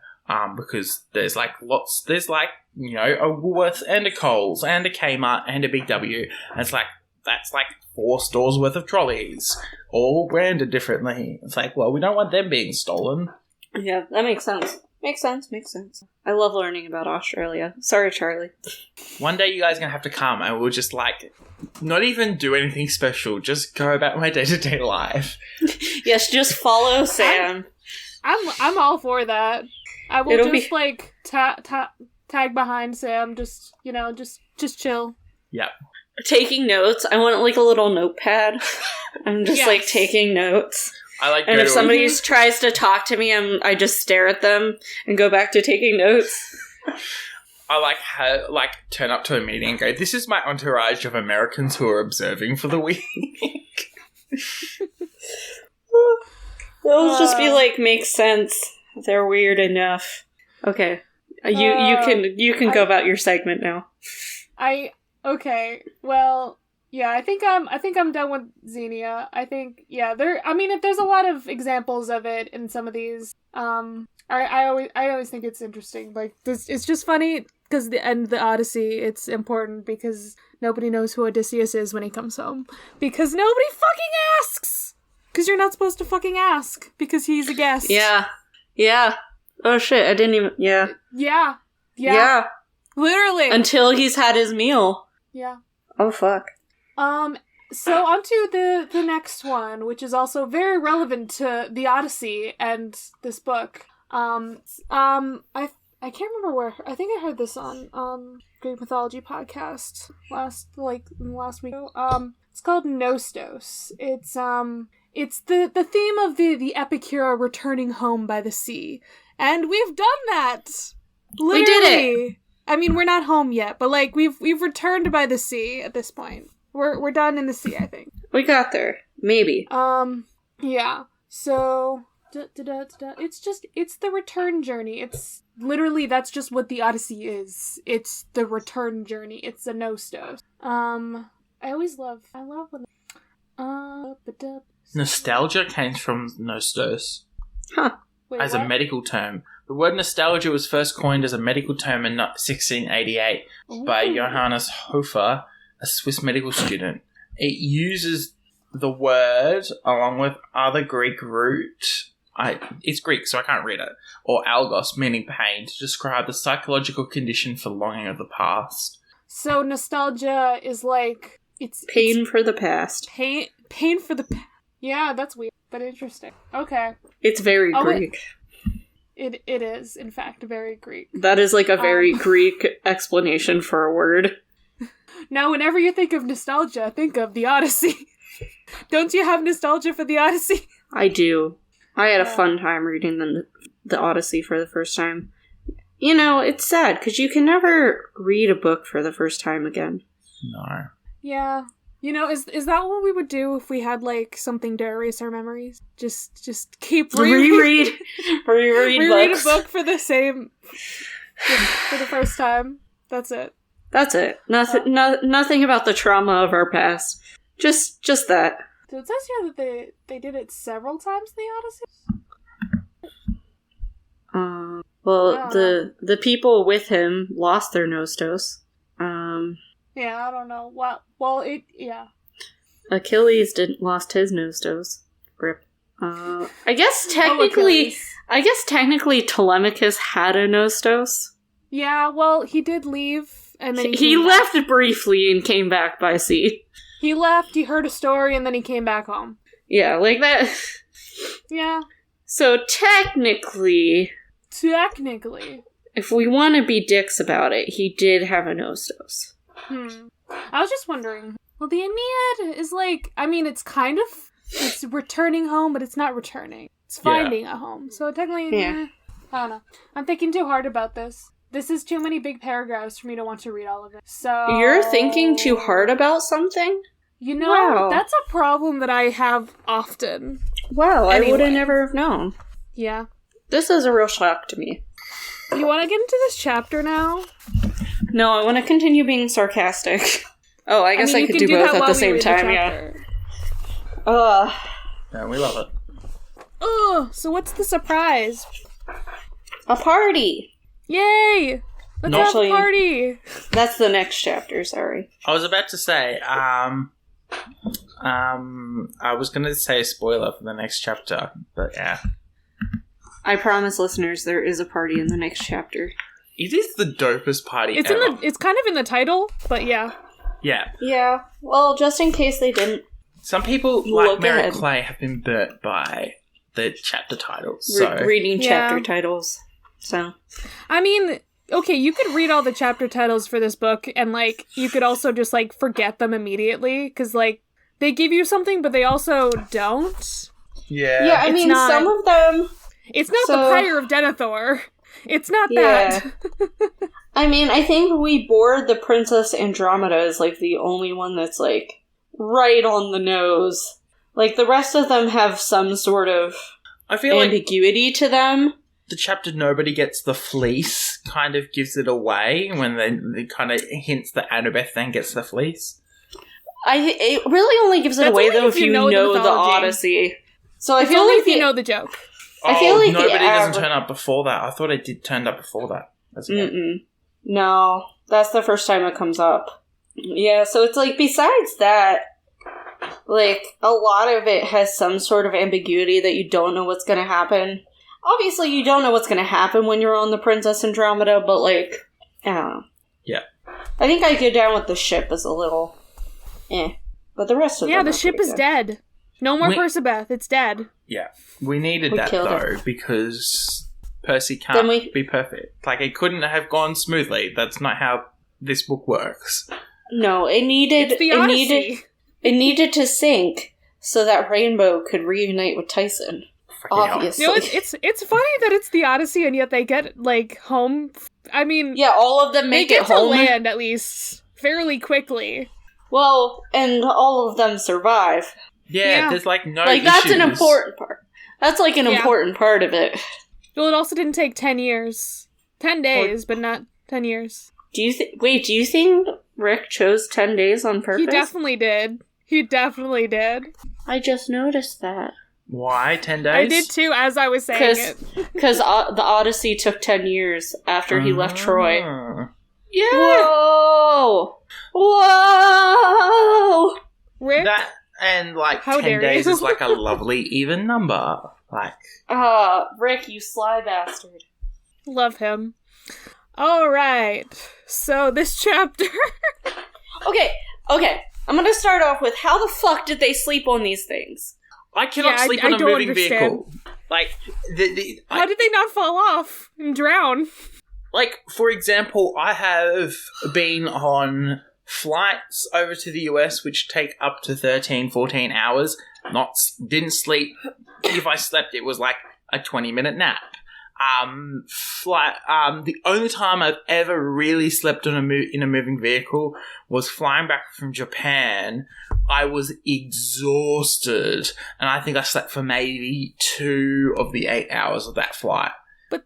Because there's like lots, there's like, you know, a Woolworths and a Coles and a Kmart and a Big W. And it's like, that's like 4 stores worth of trolleys, all branded differently. It's like, well, we don't want them being stolen. Yeah, that makes sense. Makes sense. I love learning about Australia. Sorry, Charlie. One day you guys are going to have to come and we'll just like, not even do anything special, just go about my day-to-day life. Yes, just follow Sam. I'm all for that. I will like tag behind Sam. Just just chill. Yep. Taking notes. I want like a little notepad. I'm just like taking notes. I like. And if somebody tries to talk to me, I just stare at them and go back to taking notes. I turn up to a meeting and go, "This is my entourage of Americans who are observing for the week." They'll just be like, makes sense. They're weird enough. Okay. You can go about your segment now. Okay. Well, yeah, I think I'm done with Xenia. I think there's a lot of examples of it in some of these. I always think it's interesting. Like this, it's just funny because the end of the Odyssey, it's important because nobody knows who Odysseus is when he comes home because nobody fucking asks. Because you're not supposed to fucking ask because he's a guest. Yeah. Oh shit! I didn't even. Yeah. Yeah. Literally. Until he's had his meal. Yeah. Oh fuck. So on to the next one, which is also very relevant to the Odyssey and this book. I can't remember where. I think I heard this on Greek Mythology podcast last week. It's called Nostos. It's the theme of the epic hero returning home by the sea, and we've done that. Literally. We did it. I mean, we're not home yet, but like we've returned by the sea at this point. We're done in the sea, I think. We got there. Maybe. Yeah. So it's the return journey. It's literally that's just what the Odyssey is. It's the return journey. It's a Nostos. I love when Nostalgia came from Nostos. Huh. Wait, as what? a medical term. The word nostalgia was first coined as a medical term in 1688 by Johannes Hofer, a Swiss medical student. It uses the word along with other Greek root. It's Greek, so I can't read it. Or algos, meaning pain, to describe the psychological condition for longing of the past. So nostalgia is like it's pain for the past. Pain for the past. Yeah, that's weird, but interesting. Okay. It's very Greek. It is, in fact, very Greek. That is like a very Greek explanation for a word. Now, whenever you think of nostalgia, think of the Odyssey. Don't you have nostalgia for the Odyssey? I do. I had a fun time reading the Odyssey for the first time. You know, it's sad, because you can never read a book for the first time again. No. Yeah. You know, is that what we would do if we had, like, something to erase our memories? Just keep reread books. A book for the first time. That's it. That's it. Nothing about the trauma of our past. Just that. So it says here that they did it several times in the Odyssey? The people with him lost their Nostos. Yeah, I don't know. Yeah. Achilles lost his Nostos. Rip. I guess technically Telemachus had a Nostos. Yeah, well, he did leave, and then he left briefly and came back by sea. He left, he heard a story, and then he came back home. Yeah, like that. Yeah. So technically, if we want to be dicks about it, he did have a Nostos. I was just wondering. Well, the Aeneid is like, I mean, it's returning home, but it's not returning. It's finding a home. So technically, I don't know. I'm thinking too hard about this. This is too many big paragraphs for me to want to read all of it. So you're thinking too hard about something? You know, that's a problem that I have often. Wow, anyway. I would have never have known. Yeah. This is a real shock to me. You want to get into this chapter now? No, I want to continue being sarcastic. Oh, I guess I could do both at the same time, yeah. Yeah, we love it. So what's the surprise? A party! Yay! Let's have a party! That's the next chapter, sorry. I was about to say, I was going to say a spoiler for the next chapter, but yeah. I promise listeners there is a party in the next chapter. It is the dopest party ever. It's kind of in the title, but yeah. Yeah. Yeah. Well, just in case they didn't. Some people, like Merritt Clay, have been burnt by the chapter titles. Reading chapter titles. So. I mean, okay, you could read all the chapter titles for this book, and, like, you could also just, like, forget them immediately, because, like, they give you something, but they also don't. Yeah. Yeah, I mean, some of them... It's not the Pyre of Denethor. It's not that. I mean, I think we bored the Princess Andromeda is, like, the only one that's, like, right on the nose. Like, the rest of them have some sort of... I feel like ambiguity to them. the chapter Nobody Gets the Fleece kind of gives it away when they kind of hints that Annabeth then gets the fleece. It really only gives it That's away, only though, if if you you know the know the mythology. Odyssey. So I It's feel only like if you know the joke. I feel like the Nobody doesn't average- turn up before that. I thought it did turn up before that. No, that's the first time it comes up. Yeah, so it's like, besides that, like, a lot of it has some sort of ambiguity that you don't know what's going to happen. Obviously, you don't know what's going to happen when you're on the Princess Andromeda, but, like, I don't know. Yeah. I think I go down with the ship as a little but the rest of them The are ship pretty is good. dead. No more We- Persebeth. It's dead. Yeah. We needed We that, killed though, because Percy Then can't we- be perfect. Like, it couldn't have gone smoothly. That's not how this book works. No, it needed... It's the Odyssey. It needed to sink so that Rainbow could reunite with Tyson. Fucking hell. Obviously. You know, it's funny that it's the Odyssey and yet they get, like, home. I mean, Yeah, all of them they make get it to home. land at least fairly quickly. Well, and all of them survive. Yeah, there's, like, no Like, that's an issues. important part. That's, like, an Yeah. important part of it. Well, it also didn't take 10 years. 10 days, but not 10 years. Do you think Rick chose 10 days on purpose? He definitely did. He definitely did. I just noticed that. Why? 10 days? I did too, as I was saying it. Because the Odyssey took 10 years after he left Troy. Ah. Yeah! Whoa! Whoa! Rick, That and, like, How 10 dare days you. is, like, a lovely even number. Like, Rick, you sly bastard. love him. All right. So this chapter. Okay. I'm gonna start off with, how the fuck did they sleep on these things? I cannot Yeah, sleep I on a don't moving understand. vehicle. Like, How did they not fall off and drown? like, for example, I have been on flights over to the US which take up to 13, 14 hours. Didn't sleep. If I slept, it was like a 20-minute nap. The only time I've ever really slept on in a moving vehicle was flying back from Japan. I was exhausted, and I think I slept for maybe 2 of the 8 hours of that flight. But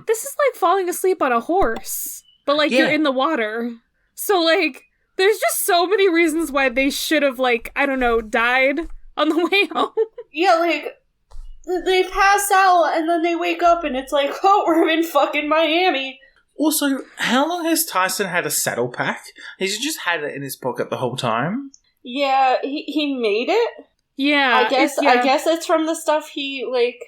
this is like falling asleep on a horse. But like Yeah. you're in the water. So like there's just so many reasons why they should have, like, I don't know, died on the way home. Yeah, like, they pass out and then they wake up and it's like, oh, we're in fucking Miami. Also, how long has Tyson had a saddle pack? He's just had it in his pocket the whole time. Yeah, he made it. Yeah. I guess it's from the stuff he, like,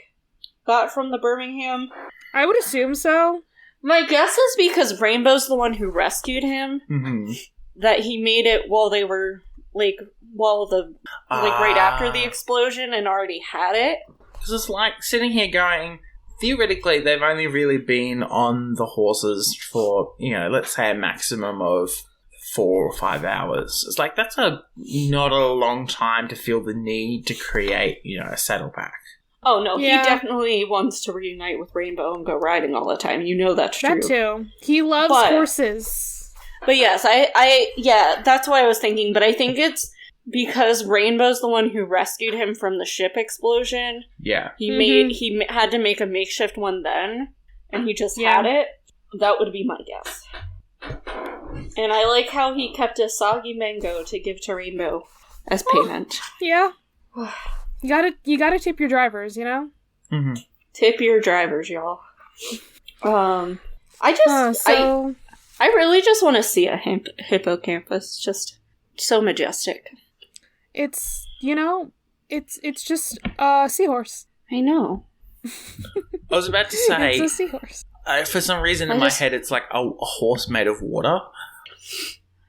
got from the Birmingham. I would assume so. My guess is because Rainbow's the one who rescued him, Mm-hmm. that he made it while they were, like, right after the explosion and already had it. Because it's like sitting here going, theoretically, they've only really been on the horses for, let's say a maximum of 4 or 5 hours. It's like, that's not a long time to feel the need to create, a saddle pack. Oh, no, Yeah. he definitely wants to reunite with Rainbow and go riding all the time. You know that's true. That too. He loves But- horses. But yes, yeah, that's what I was thinking. But I think it's because Rainbow's the one who rescued him from the ship explosion. Yeah. He had to make a makeshift one then, and he just had it. That would be my guess. And I like how he kept a soggy mango to give to Rainbow as payment. Yeah. You gotta tip your drivers, you know? Mm-hmm. Tip your drivers, y'all. I really just want to see a hippocampus. Just so majestic. It's, it's just a seahorse. I know. I was about to say, It's a seahorse. for some reason in my head, it's like a horse made of water.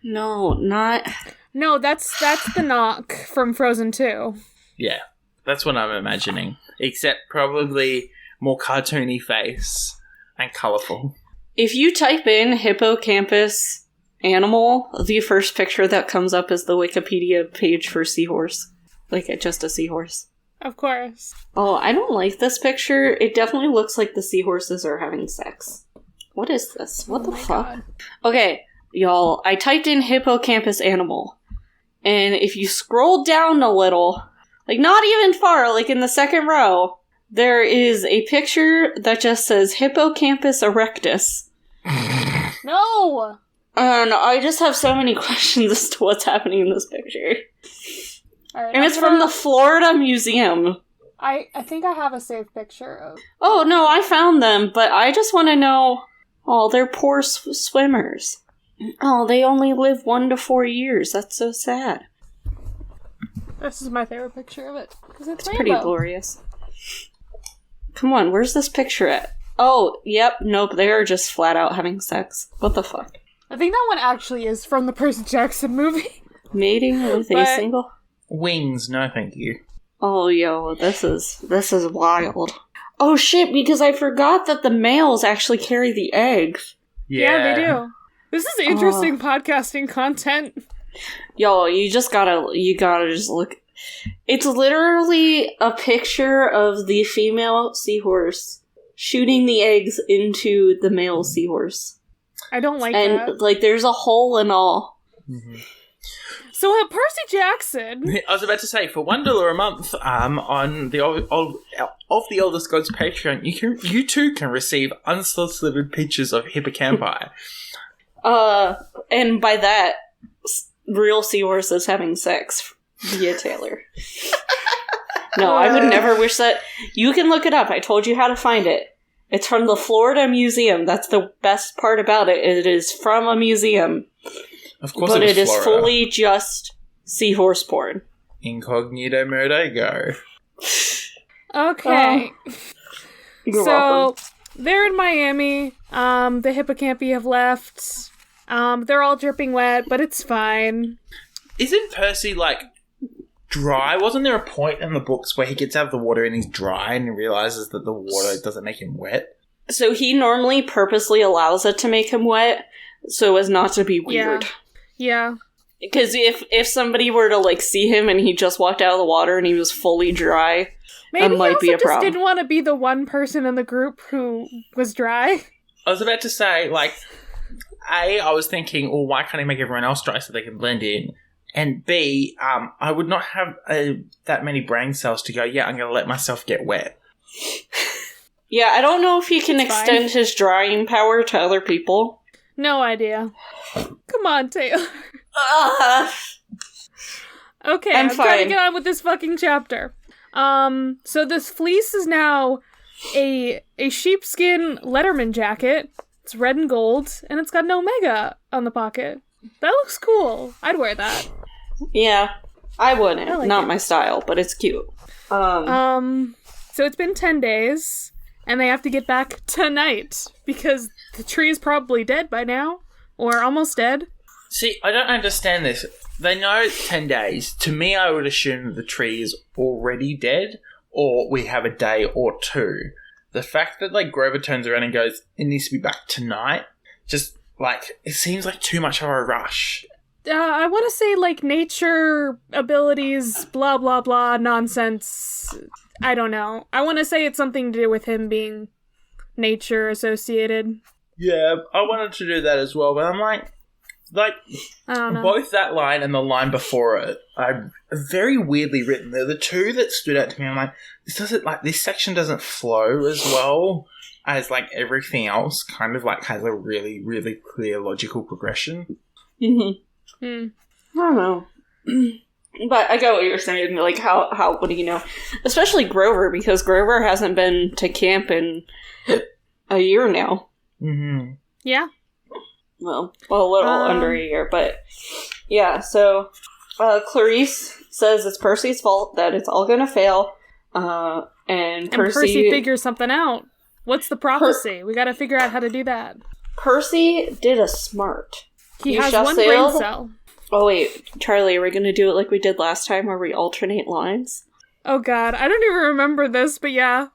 No, not... No, that's the knock from Frozen 2. Yeah, that's what I'm imagining. Except probably more cartoony face and colourful. If you type in hippocampus animal, the first picture that comes up is the Wikipedia page for seahorse. Like, just a seahorse. Of course. Oh, I don't like this picture. It definitely looks like the seahorses are having sex. What is this? What the fuck? God. Okay, y'all, I typed in hippocampus animal. And if you scroll down a little, like not even far, like in the second row, there is a picture that just says Hippocampus erectus. No! And I just have so many questions as to what's happening in this picture. Alright, And it's from the Florida Museum. I think I have a saved picture of... Oh, no, I found them, but I just want to know... Oh, they're poor swimmers. Oh, they only live 1 to 4 years. That's so sad. This is my favorite picture of it. Because it's Pretty glorious. Come on, where's this picture at? Oh, yep, nope, they're just flat out having sex. What the fuck? I think that one actually is from the Percy Jackson movie. Mating with a single? Wings, no thank you. Oh, yo, this is wild. Oh shit, because I forgot that the males actually carry the eggs. Yeah, they do. This is interesting podcasting content. Yo, you gotta just look. It's literally a picture of the female seahorse shooting the eggs into the male seahorse. I don't like and, that. And, there's a hole and all. Mm-hmm. So Percy Jackson... I was about to say, for $1 a month on the of the Oldest Gods Patreon, you too can receive unsolicited pictures of hippocampi. And by that, real seahorses having sex via Taylor. No, I would never wish that. You can look it up. I told you how to find it. It's from the Florida Museum. That's the best part about it. It is from a museum. Of course, but it is Florida. Fully just seahorse porn. Incognito Murdego. Okay. You're so welcome. they're in Miami. The hippocampi have left. They're all dripping wet, but it's fine. Isn't Percy, dry? Wasn't there a point in the books where he gets out of the water and he's dry and he realizes that the water doesn't make him wet? So he normally purposely allows it to make him wet so as not to be weird. Yeah. Because if somebody were to, see him and he just walked out of the water and he was fully dry, Maybe that might be a just problem. didn't want to be the one person in the group who was dry. I was about to say, I was thinking, well, why can't he make everyone else dry so they can blend in? And B, I would not have that many brain cells to go, yeah, I'm going to let myself get wet. Yeah, I don't know if he can extend his drying power to other people. No idea. Come on, Taylor. Okay, I'm trying to get on with this fucking chapter. So this fleece is now a sheepskin Letterman jacket. It's red and gold, and it's got an omega on the pocket. That looks cool. I'd wear that. Yeah, I wouldn't. I like Not it. my style, but it's cute. So it's been 10 days, and they have to get back tonight, because the tree is probably dead by now, or almost dead. See, I don't understand this. They know it's 10 days. To me, I would assume that the tree is already dead, or we have a day or two. The fact that, Grover turns around and goes, it needs to be back tonight, just, it seems like too much of a rush. I want to say, nature abilities, blah, blah, blah, nonsense. I don't know. I want to say it's something to do with him being nature associated. Yeah, I wanted to do that as well, but I'm I don't know. Both that line and the line before it are very weirdly written. They're the two that stood out to me. I'm this section doesn't flow as well as everything else. Kind of has a really, really clear logical progression. Mm-hmm. I don't know. But I get what you're saying, how, what do you know? Especially Grover, because Grover hasn't been to camp in a year now. Mm-hmm. Yeah. Well, a little under a year, but yeah, so Clarice says it's Percy's fault, that it's all gonna fail, and Percy figures something out. What's the prophecy? We gotta figure out how to do that. Percy did a smart. He has one brain cell. Oh wait, Charlie, are we gonna do it like we did last time, where we alternate lines? Oh god, I don't even remember this, but yeah.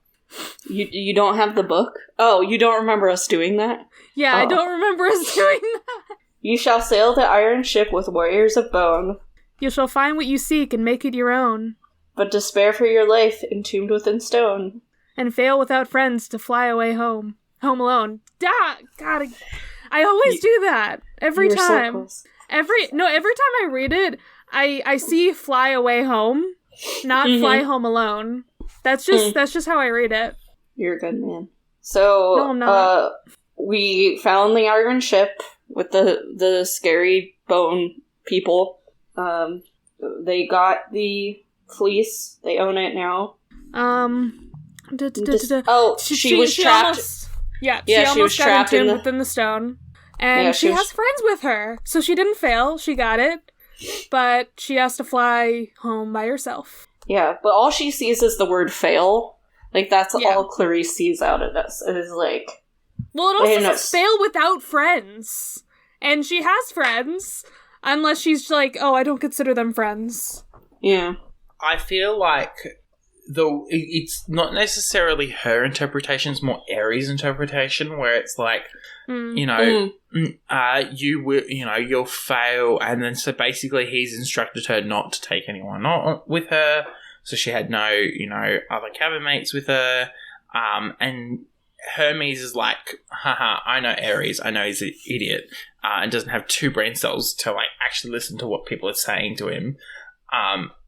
You don't have the book? Oh, you don't remember us doing that? Yeah, I don't remember us doing that. You shall sail the iron ship with warriors of bone. You shall find what you seek and make it your own. But despair for your life, entombed within stone. And fail without friends to fly away home. Home alone. God, I always do that. Every time. So close. Every time I read it, I see fly away home, not fly home alone. That's just how I read it. You're a good man. So, No, I'm not. We found the iron ship with the scary bone people. They got the fleece. They own it now. She was trapped. Almost, Yeah, she she almost was got trapped entombed within the stone. And Yeah, she she was- has friends with her. So she didn't fail. She got it. But she has to fly home by herself. Yeah, but all she sees is the word fail. Like, that's Yeah. all Clarice sees out of this. It is like... Well, it also Wait, no. says fail without friends. And she has friends. Unless she's like, oh, I don't consider them friends. Yeah. I feel like it's not necessarily her interpretation, it's more Aries' interpretation, where it's like, you know, you will, you know, you'll fail, and then so basically he's instructed her not to take anyone on with her, so she had no, you know, other cabin mates with her, and Hermes is like, haha, I know Aries, I know he's an idiot, and doesn't have 2 brain cells to, like, actually listen to what people are saying to him,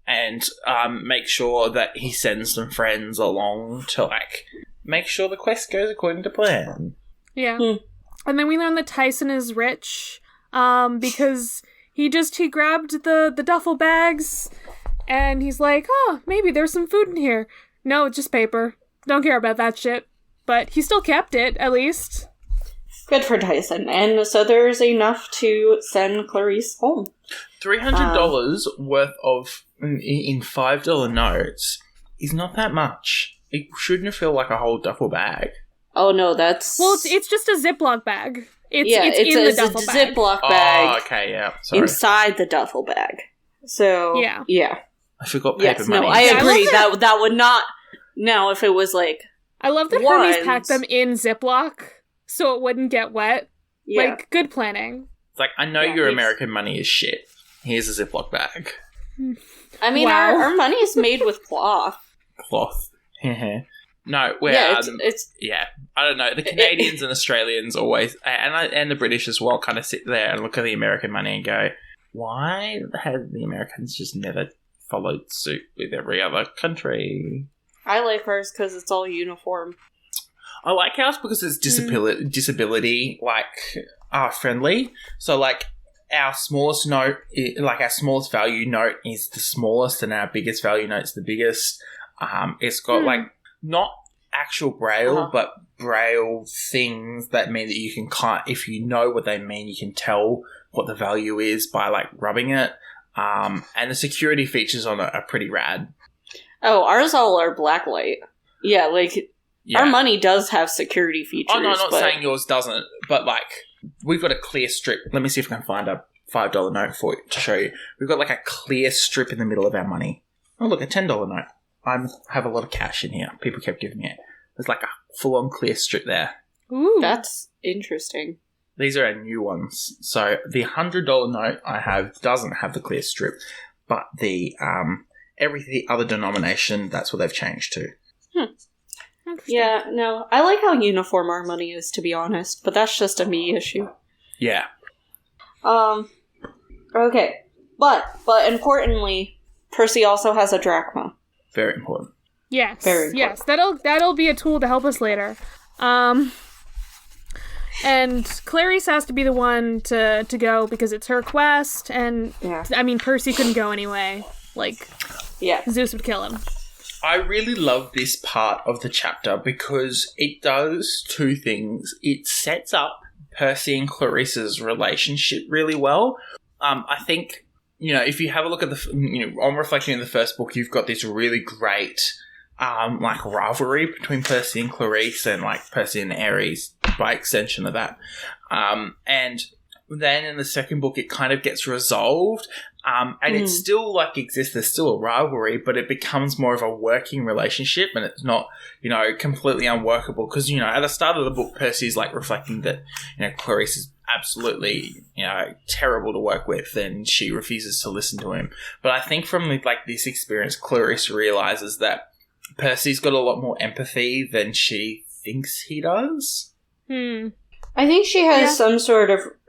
and make sure that he sends some friends along to, like, make sure the quest goes according to plan. Yeah. And then we learn that Tyson is rich, because he grabbed the duffel bags, and he's like, oh, maybe there's some food in here. No, it's just paper. Don't care about that shit. But he still kept it, at least. Good for Tyson. And so there's enough to send Clarice home. $300 worth of in $5 notes is not that much. It shouldn't feel like a whole duffel bag. Oh no, that's... Well, it's just a Ziploc bag. It's in the duffel bag. Ziploc bag. Oh, okay, yeah. Sorry. Inside the duffel bag. So, yeah. I forgot paper Yes, money. no, I Yeah, I agree. love That would not... Now, if it was like... I love that Hermes ones- packed them in Ziploc so it wouldn't get wet. Yeah. Like, good planning. It's like, I know Yeah, your he's- American money is shit. Here's a Ziploc bag. I mean, Wow. our money is made with cloth. Cloth. No, we're... Yeah, it's yeah, I don't know. The Canadians and Australians always, and the British as well, kind of sit there and look at the American money and go, why have the Americans just never followed suit with every other country? I like ours because it's all uniform. I like ours because it's disability like friendly. So like our smallest note, like our smallest value note is the smallest, and our biggest value note's the biggest. It's got like not actual braille, but braille things that mean that you can if you know what they mean, you can tell what the value is by like rubbing it. And the security features on it are pretty rad. Oh, ours all are blacklight. Yeah, like, our money does have security features. Oh, no, I'm not but... saying yours doesn't, but like, we've got a clear strip. Let me see if I can find a $5 note for you to show you. We've got like a clear strip in the middle of our money. Oh, look, a $10 note. I have a lot of cash in here. People kept giving me it. There's like a full-on clear strip there. Ooh. That's interesting. These are our new ones. So the $100 note I have doesn't have the clear strip, but the every other denomination, that's what they've changed to. Yeah, no, I like how uniform our money is, to be honest, but that's just a me issue. Yeah. Okay. But importantly, Percy also has a drachma. Very important. Yes. Very important. Yes. That'll be a tool to help us later. And Clarice has to be the one to go because it's her quest, and I mean Percy couldn't go anyway. Like, Zeus would kill him. I really love this part of the chapter because it does 2 things. It sets up Percy and Clarice's relationship really well. I think, you know, if you have a look at on reflecting in the first book, you've got this really great like rivalry between Percy and Clarice, and like Percy and Ares by extension of that. And then in the second book, it kind of gets resolved. And it still like exists. There's still a rivalry, but it becomes more of a working relationship, and it's not, you know, completely unworkable. Because, you know, at the start of the book, Percy's like reflecting that, you know, Clarice is absolutely, you know, terrible to work with, and she refuses to listen to him. But I think from like this experience, Clarice realizes that Percy's got a lot more empathy than she thinks he does. I think she has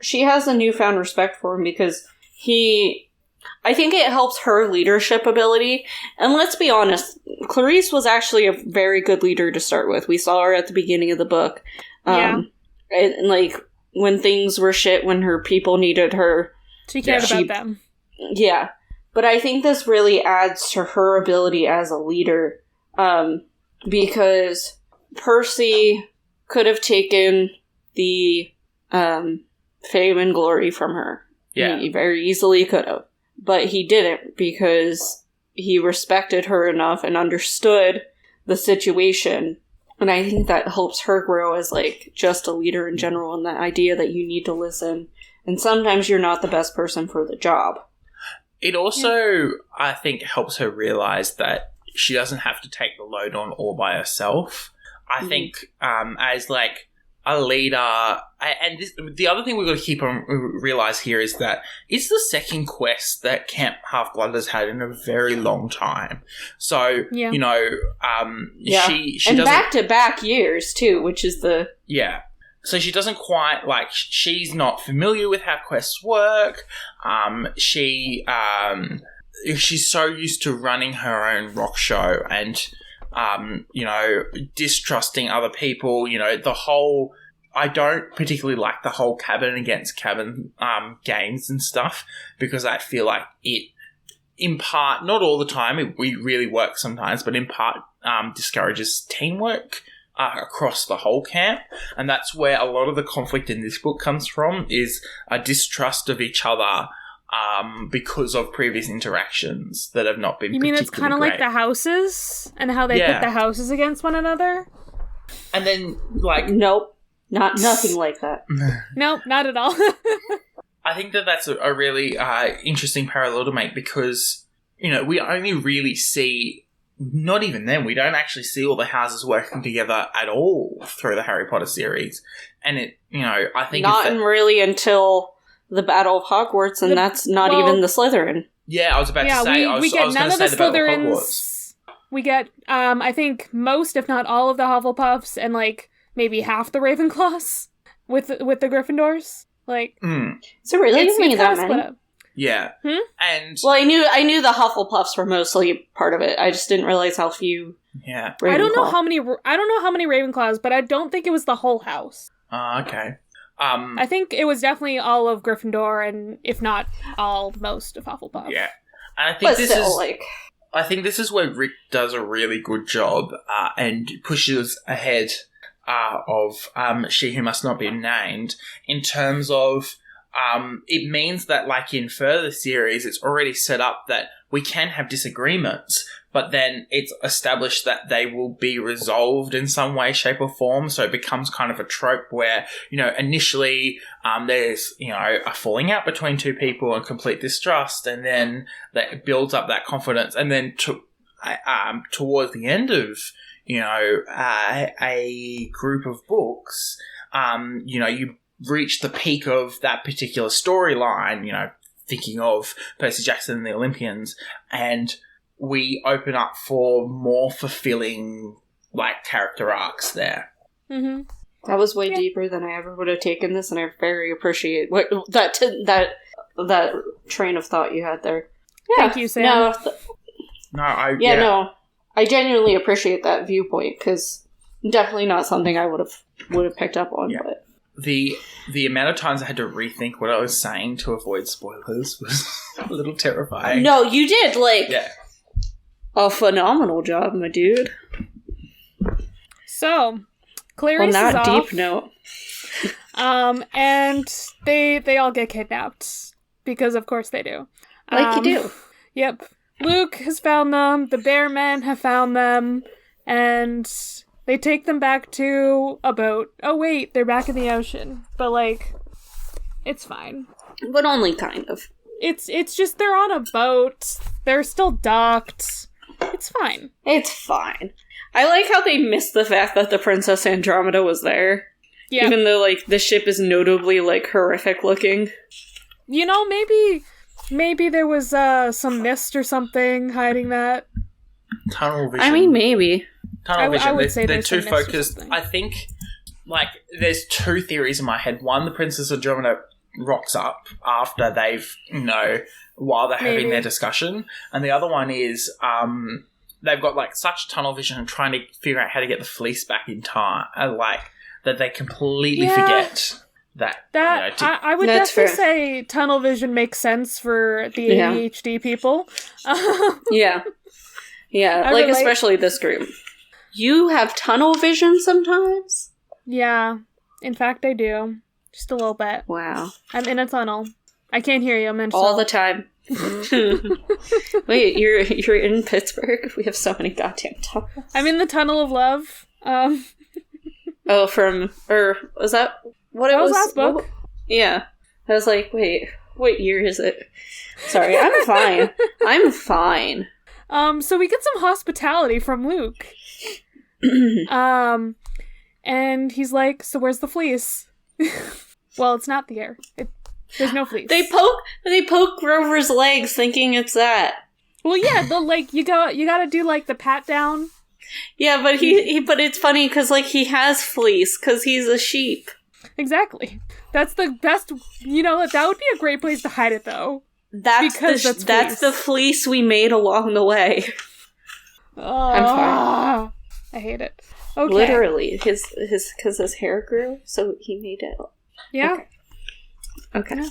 she has a newfound respect for him because he I think it helps her leadership ability. And let's be honest, Clarice was actually a very good leader to start with. We saw her at the beginning of the book. And like, when things were shit, when her people needed her. She cared about them. Yeah. But I think this really adds to her ability as a leader. Because Percy could have taken the fame and glory from her. Yeah. He very easily could have. But he didn't, because he respected her enough and understood the situation. And I think that helps her grow as, like, just a leader in general, and the idea that you need to listen. And sometimes you're not the best person for the job. It also, I think, helps her realize that she doesn't have to take the load on all by herself. I think as, like, a leader, the other thing we've got to keep on realize here is that it's the second quest that Camp Half-Blood has had in a very long time. So, you know, she and doesn't... back-to-back years, too, which is the... Yeah. So she doesn't quite, like, she's not familiar with how quests work. She's so used to running her own rock show and... you know, distrusting other people, you know, the whole... I don't particularly like the whole cabin against cabin games and stuff, because I feel like it, in part, not all the time, it really works sometimes, but in part discourages teamwork across the whole camp. And that's where a lot of the conflict in this book comes from, is a distrust of each other because of previous interactions that have not been. You mean it's kind of like the houses and how they put the houses against one another? And then, like, nope, nothing like that. Nope, not at all. I think that's a really interesting parallel to make, because, you know, we only really see, not even then, we don't actually see all the houses working together at all through the Harry Potter series. And it, you know, I think really until the Battle of Hogwarts, and that's not even the Slytherin. Yeah, I was about to say. We get none of the Slytherins. We get, I think, most, if not all, of the Hufflepuffs, and, like, maybe half the Ravenclaws with the Gryffindors. Like, is it really only that many? Yeah. And well, I knew the Hufflepuffs were mostly part of it. I just didn't realize how few. Yeah. I don't know how many Ravenclaws, but I don't think it was the whole house. Okay. I think it was definitely all of Gryffindor, and if not all, most of Hufflepuff. Yeah, and I think this is where Rick does a really good job and pushes ahead of She Who Must Not Be Named, in terms of it means that, like, in further series, it's already set up that we can have disagreements, but then it's established that they will be resolved in some way, shape, or form. So it becomes kind of a trope where, you know, initially there's, you know, a falling out between two people and complete distrust, and then that builds up that confidence, and then towards the end of, you know, a group of books, you know, you reach the peak of that particular storyline, you know, thinking of Percy Jackson and the Olympians, and we open up for more fulfilling, like, character arcs there. Mm-hmm. That was way deeper than I ever would have taken this, and I very appreciate that train of thought you had there. Yeah, thank you, Sam. I genuinely appreciate that viewpoint, because definitely not something I would have picked up on. Yeah. But the amount of times I had to rethink what I was saying to avoid spoilers was a little terrifying. No, you did, a phenomenal job, my dude. So, Clarice on that is off. Deep note. And they all get kidnapped, because of course they do. You do. Yep. Luke has found them, the bear men have found them, and they take them back to a boat. Oh wait, they're back in the ocean. But, like, it's fine. But only kind of. It's just they're on a boat. They're still docked. It's fine. It's fine. I like how they missed the fact that the Princess Andromeda was there. Yeah. Even though, like, the ship is notably, like, horrific looking. You know, maybe there was some mist or something hiding that. Tunnel vision. I mean, maybe. Tunnel vision. I would say they're too some mist focused. or I think, like, there's two theories in my head. One, the Princess Andromeda rocks up after they've, while they're having their discussion. And the other one is they've got, like, such tunnel vision and trying to figure out how to get the fleece back in time, that they completely forget that. I would definitely say tunnel vision makes sense for the ADHD people. Yeah, like, especially this group. You have tunnel vision sometimes? Yeah, in fact I do. Just a little bit. Wow. I'm in a tunnel. I can't hear you, I'm in all the time. Wait, you're in Pittsburgh? We have so many goddamn tunnels. I'm in the tunnel of love. Was that what it was? Last book. Yeah. I was like, wait, what year is it? Sorry, I'm fine. I'm fine. So we get some hospitality from Luke. And he's like, so where's the fleece? Well, it's not there. There's no fleece. They poke Grover's legs thinking it's that. Well, yeah, you gotta do, like, the pat down. Yeah, but but it's funny because, like, he has fleece because he's a sheep. Exactly. That's the best. That would be a great place to hide it, though. That's the fleece we made along the way. I'm fine. I hate it. Okay. Literally, because his hair grew, so he made it. Yeah. Okay. Yeah.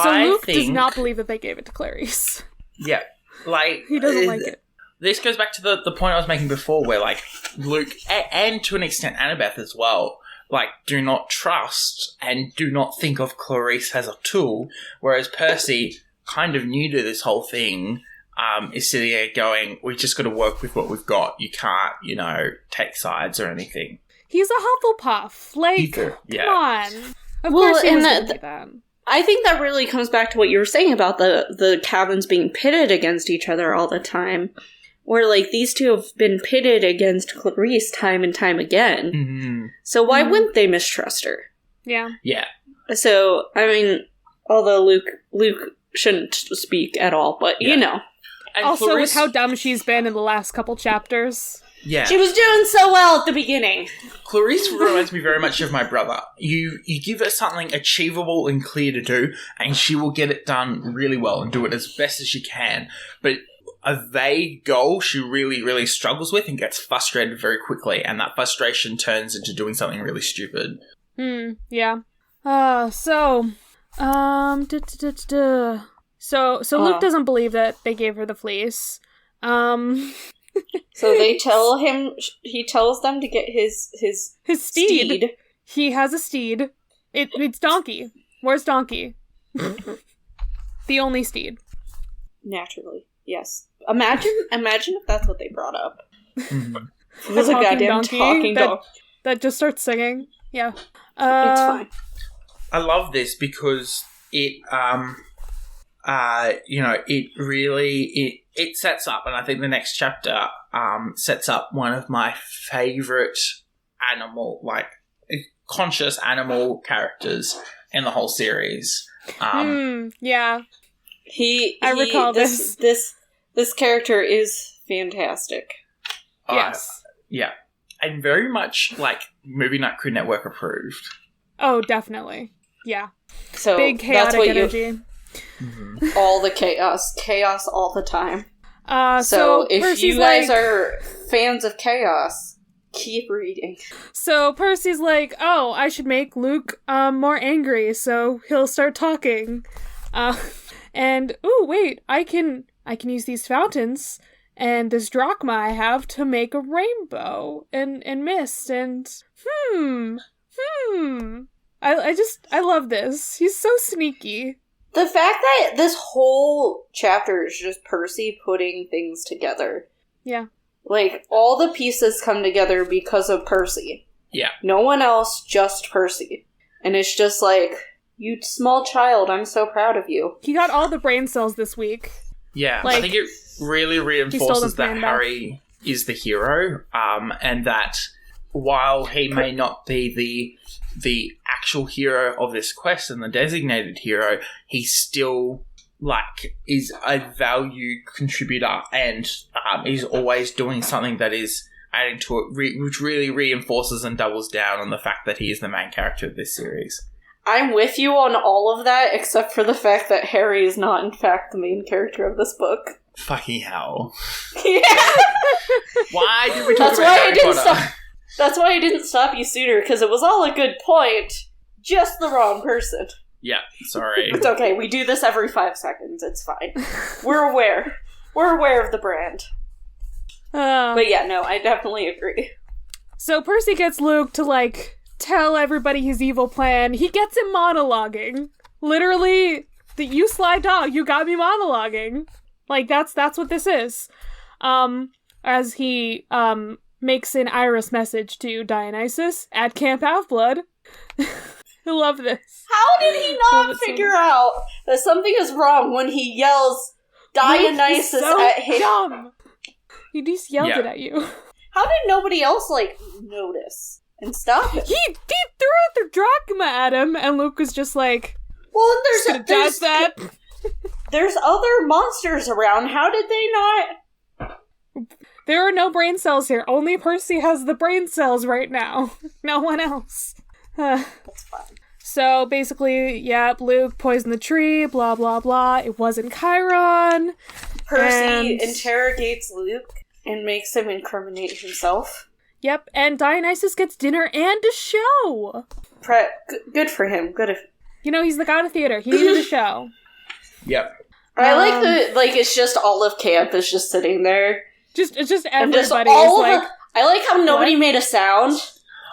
So Luke does not believe that they gave it to Clarice. Yeah, like he doesn't like it. This goes back to the point I was making before, where, like, Luke and to an extent Annabeth as well, like, do not trust and do not think of Clarice as a tool, whereas Percy, kind of new to this whole thing, is sitting there going, we just got to work with what we've got. You can't, take sides or anything. He's a Hufflepuff. Like, come on. Of course he was going to do that. I think that really comes back to what you were saying about the cabins being pitted against each other all the time. Where, like, these two have been pitted against Clarice time and time again. Mm-hmm. So why wouldn't they mistrust her? Yeah. Yeah. So, I mean, although Luke shouldn't speak at all, but, And also, Clarice, with how dumb she's been in the last couple chapters. Yeah. She was doing so well at the beginning. Clarice reminds me very much of my brother. You give her something achievable and clear to do, and she will get it done really well and do it as best as she can. But a vague goal she really, really struggles with and gets frustrated very quickly, and that frustration turns into doing something really stupid. Yeah. So Luke doesn't believe that they gave her the fleece. So they tell him, he tells them to get his steed. He has a steed. It's Donkey. Where's Donkey? The only steed. Naturally, yes. Imagine if that's what they brought up. Mm-hmm. It was a goddamn talking dog that just starts singing. Yeah. It's fine. I love this because it it sets up, and I think the next chapter sets up one of my favorite conscious animal characters in the whole series. Yeah. I recall this. This character is fantastic. Yes. Yeah. And very much, like, Movie Night Crew Network approved. Oh, definitely. Yeah. So big chaotic energy. Mm-hmm. All the chaos all the time. So if Percy's you guys are fans of chaos, keep reading. So Percy's like, oh, I should make Luke more angry, so he'll start talking. And wait, I can use these fountains and this drachma I have to make a rainbow and mist and I love this. He's so sneaky. The fact that this whole chapter is just Percy putting things together. Yeah. Like, all the pieces come together because of Percy. Yeah. No one else, just Percy. And it's just like, you small child, I'm so proud of you. He got all the brain cells this week. Yeah, like, I think it really reinforces that Harry is the hero, and that while he may not be the actual hero of this quest and the designated hero, he still, like, is a valued contributor and is always doing something that is adding to it, which really reinforces and doubles down on the fact that he is the main character of this series. I'm with you on all of that, except for the fact that Harry is not, in fact, the main character of this book. Fucking hell. Yeah. Why did we talk about Harry Potter? That's why I didn't stop you sooner, because it was all a good point. Just the wrong person. Yeah, sorry. It's okay, we do this every 5 seconds, it's fine. We're aware. We're aware of the brand. But yeah, no, I definitely agree. So Percy gets Luke to, like, tell everybody his evil plan. He gets him monologuing. Literally, you sly dog, you got me monologuing. Like, that's what this is. As he, makes an Iris message to Dionysus at Camp Half-Blood. I love this. How did he not figure out that something is wrong when he yells Dionysus at him? Dumb. He just yelled it at you. How did nobody else, like, notice and stop it? He threw the drachma at him, and Luke was just like, well, there's other monsters around. How did they not? There are no brain cells here. Only Percy has the brain cells right now. No one else. That's fine. So basically, Luke poisoned the tree, blah, blah, blah. It wasn't Chiron. Percy interrogates Luke and makes him incriminate himself. Yep, and Dionysus gets dinner and a show. Good for him. You know, he's the god of theater. He needed a show. Yep. I like it's just all of camp is just sitting there. It's just everybody is like... I like how nobody made a sound,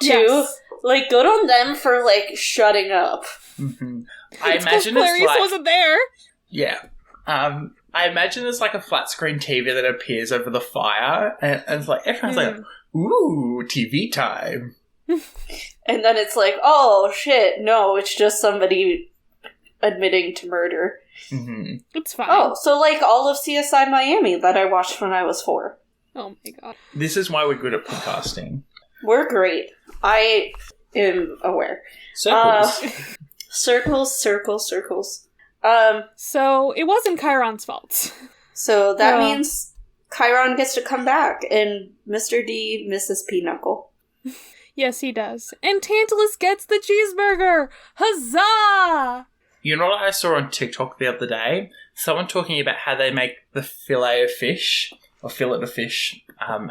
too. Yes. Like, good on them for, like, shutting up. Mm-hmm. I imagine it's Clarice wasn't there. Yeah. I imagine it's like a flat screen TV that appears over the fire, and it's like, everyone's like, ooh, TV time. And then it's like, oh, shit, no, it's just somebody admitting to murder. Mm-hmm. It's fine. Oh, so like all of CSI Miami that I watched when I was 4. Oh my god. This is why we're good at podcasting. We're great. I am aware. Circles. Circles. So, it wasn't Chiron's fault. So that means Chiron gets to come back, and Mr. D misses Pinochle. Yes, he does. And Tantalus gets the cheeseburger! Huzzah! You know what I saw on TikTok the other day? Someone talking about how they make the fillet of fish, or fillet of fish,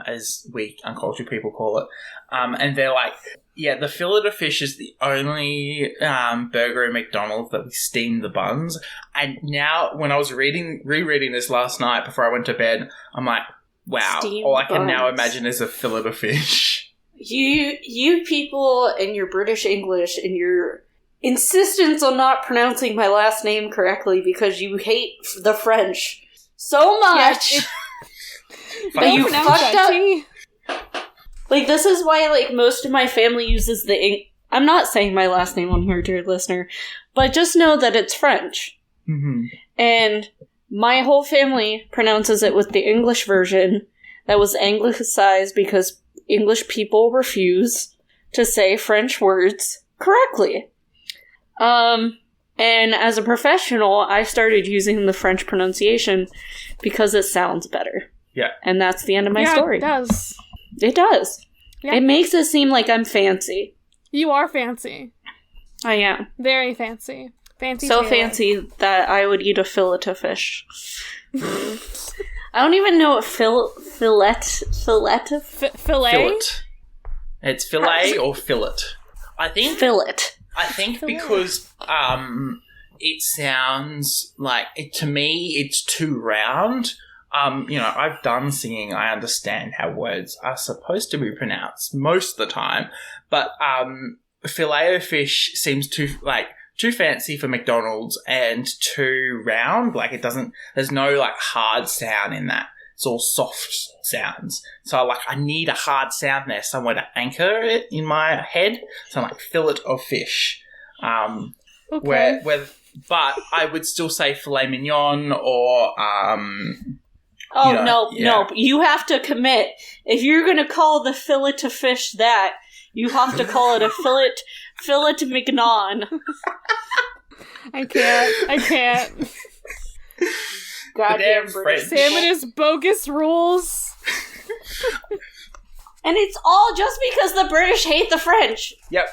as we uncultured people call it. And they're like, yeah, the fillet of fish is the only burger at McDonald's that we steam the buns. And now, when I was rereading this last night before I went to bed, I'm like, wow, all I can now imagine is a fillet of fish. You people and your British English and your insistence on not pronouncing my last name correctly because you hate the French so much that you fucked up. Like, this is why, like, most of my family uses I'm not saying my last name on here, dear listener, but just know that it's French. Mm-hmm. And my whole family pronounces it with the English version that was anglicized because English people refuse to say French words correctly. And as a professional, I started using the French pronunciation because it sounds better. Yeah. And that's the end of my story. It does. It does. Yeah. It makes it seem like I'm fancy. You are fancy. I am. Very fancy. Fancy. So Taylor. fancy that I would eat a fillet of fish. I don't even know what fillet. Fillet. It's fillet or fillet. I think fillet. I think because it sounds like to me it's too round. I've done singing. I understand how words are supposed to be pronounced most of the time, but filet of fish seems too fancy for McDonald's and too round. Like it doesn't. There's no like hard sound in that. It's all soft sounds. So I need a hard sound there somewhere to anchor it in my head. So I'm like fillet of fish. Okay. But I would still say filet mignon or no. You have to commit. If you're going to call the fillet of fish that, you have to call it a fillet mignon. I can't. Goddamn French. Salmon is bogus rules. And it's all just because the British hate the French. Yep.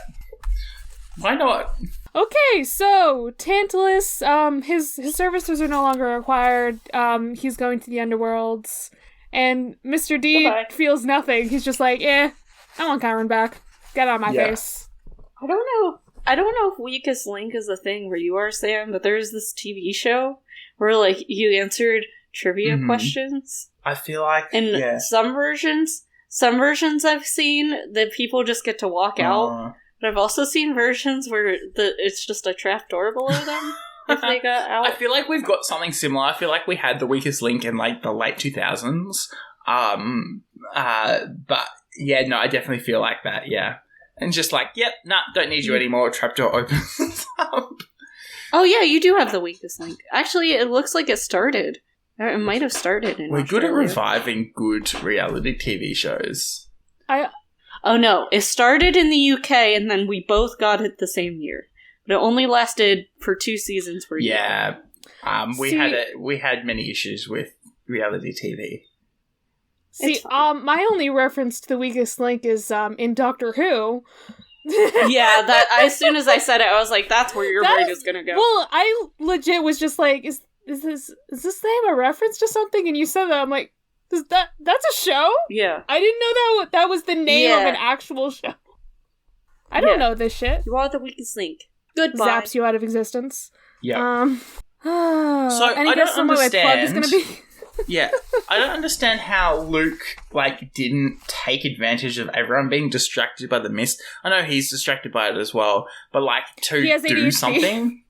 Why not? Okay, so Tantalus, his services are no longer required. He's going to the underworlds, and Mr. D feels nothing. He's just like, I want Chiron back. Get out of my face. I don't know if weakest link is a thing where you are, Sam, but there's this TV show where, like, you answered trivia questions. I feel like some versions I've seen that people just get to walk out. But I've also seen versions where it's just a trap door below them if they got out. I feel like we've got something similar. I feel like we had the weakest link in like the late 2000s. But yeah, no, I definitely feel like that. Yeah, and just like, don't need you anymore. Trapdoor opens up. Oh yeah, you do have the weakest link. Actually, it looks like it started. It might have started in We're Australia. good at reviving good reality TV shows. Oh no, it started in the UK and then we both got it the same year. But it only lasted for 2 seasons per year. We had many issues with reality TV. See, my only reference to the weakest link is in Doctor Who. Yeah, that as soon as I said it, I was like, that's where your brain is gonna go. Well, I legit was just like, is this name a reference to something? And you said that, I'm like, that's a show? Yeah. I didn't know that was the name of an actual show. I don't know this shit. You are the weakest link. Goodbye. Zaps you out of existence. Yeah. So I don't understand. My plug is gonna be. Yeah, I don't understand how Luke didn't take advantage of everyone being distracted by the mist. I know he's distracted by it as well, but to do something.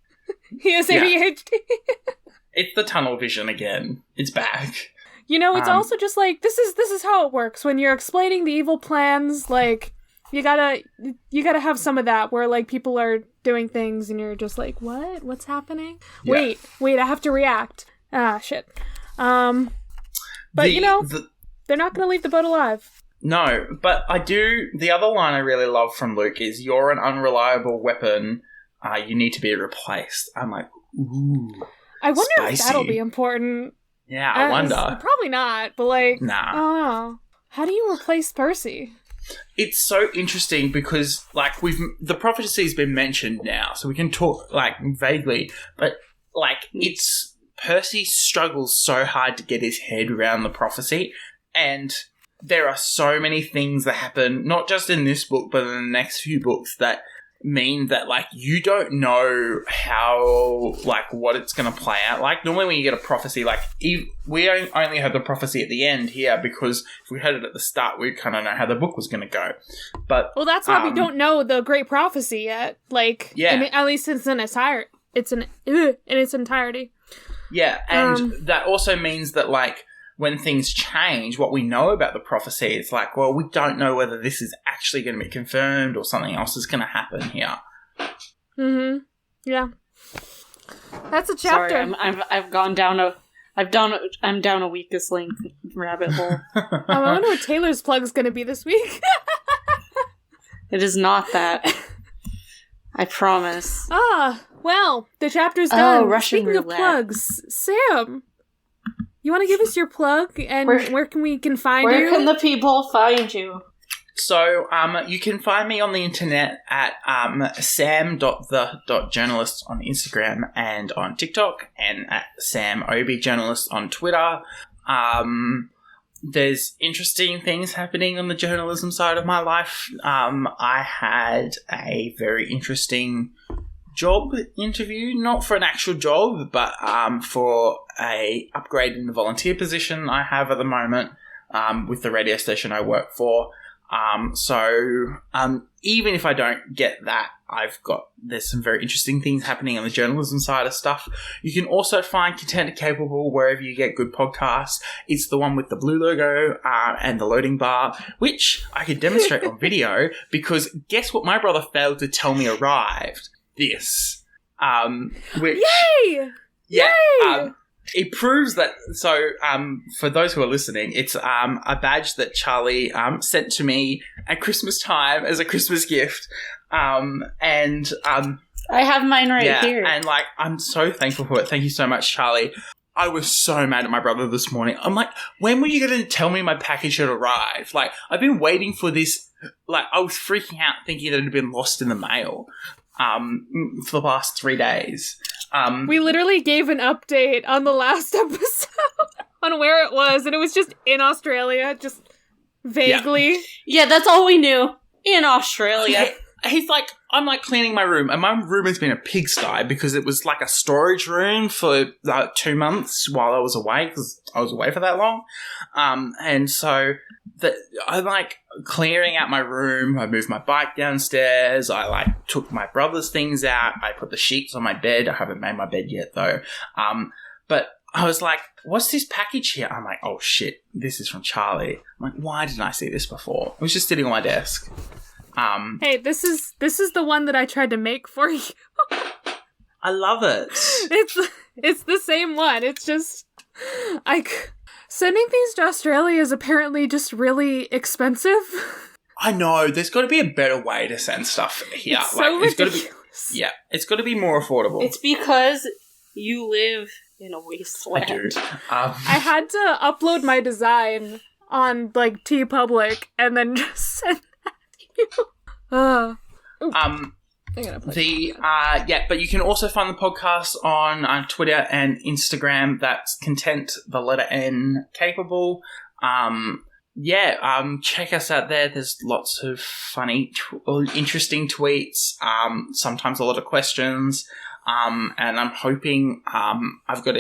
He has ADHD. It's the tunnel vision again. It's back. It's also just like this is how it works when you're explaining the evil plans. Like you gotta have some of that where like people are doing things and you're just like, what's happening? Yeah. Wait, I have to react. Shit. But they're not gonna leave the boat alive. No, but I do. The other line I really love from Luke is, "You're an unreliable weapon. You need to be replaced." I'm like, ooh. I wonder spicy. if that'll be important. Yeah, I wonder. Probably not, but like, nah. I don't know. How do you replace Percy? It's so interesting because the prophecy's been mentioned now, so we can talk vaguely, but it's Percy struggles so hard to get his head around the prophecy, and there are so many things that happen, not just in this book, but in the next few books, that mean that you don't know how what it's going to play out. Normally when you get a prophecy, we only had the prophecy at the end here because if we had it at the start, we'd kind of know how the book was going to go. But that's why we don't know the great prophecy yet. At least it's in its entirety. Yeah, and that also means that when things change, what we know about the prophecy, it's we don't know whether this is actually going to be confirmed or something else is going to happen here. Mm-hmm. Yeah. That's a chapter. Sorry, I'm down a weakest link rabbit hole. I wonder what Taylor's plug's going to be this week. It is not that. I promise. Well, the chapter's done. Russian Speaking roulette. Of plugs, Sam, you want to give us your plug and where can we find you? Where can the people find you? So, you can find me on the internet at sam.the.journalist on Instagram and on TikTok, and at samobjournalist on Twitter. There's interesting things happening on the journalism side of my life. I had a very interesting job interview, not for an actual job, but for a upgrade in the volunteer position I have at the moment with the radio station I work for. Even if I don't get that, there's some very interesting things happening on the journalism side of stuff. You can also find Content Capable wherever you get good podcasts. It's the one with the blue logo and the loading bar, which I can demonstrate on video because guess what my brother failed to tell me arrived? This. Which, Yay! Yeah. Yay! It proves that, for those who are listening, it's a badge that Charlie sent to me at Christmas time as a Christmas gift. I have mine right here. And I'm so thankful for it. Thank you so much, Charlie. I was so mad at my brother this morning. I'm like, when were you going to tell me my package had arrived? I've been waiting for this. I was freaking out thinking that it had been lost in the mail. for the past 3 days. We literally gave an update on the last episode on where it was, and it was just in Australia, just vaguely. Yeah, that's all we knew. In Australia. He's like, I'm like cleaning my room, and my room has been a pigsty because it was like a storage room for 2 months while I was away, because I was away for that long. And so I'm like clearing out my room. I moved my bike downstairs. I like took my brother's things out. I put the sheets on my bed. I haven't made my bed yet though. But I was like, what's this package here? I'm like, oh shit, this is from Charlie. I'm like, why didn't I see this before? It was just sitting on my desk. Hey, this is the one that I tried to make for you. I love it. It's the same one. It's just like sending things to Australia is apparently just really expensive. I know. There's got to be a better way to send stuff here. It's so ridiculous. It's got to be more affordable. It's because you live in a wasteland. I do. I had to upload my design on like TeePublic and then just send that to you. But you can also find the podcast on Twitter and Instagram. That's content, the letter N, capable. Check us out there. There's lots of funny, interesting tweets. Sometimes a lot of questions. And I'm hoping I've got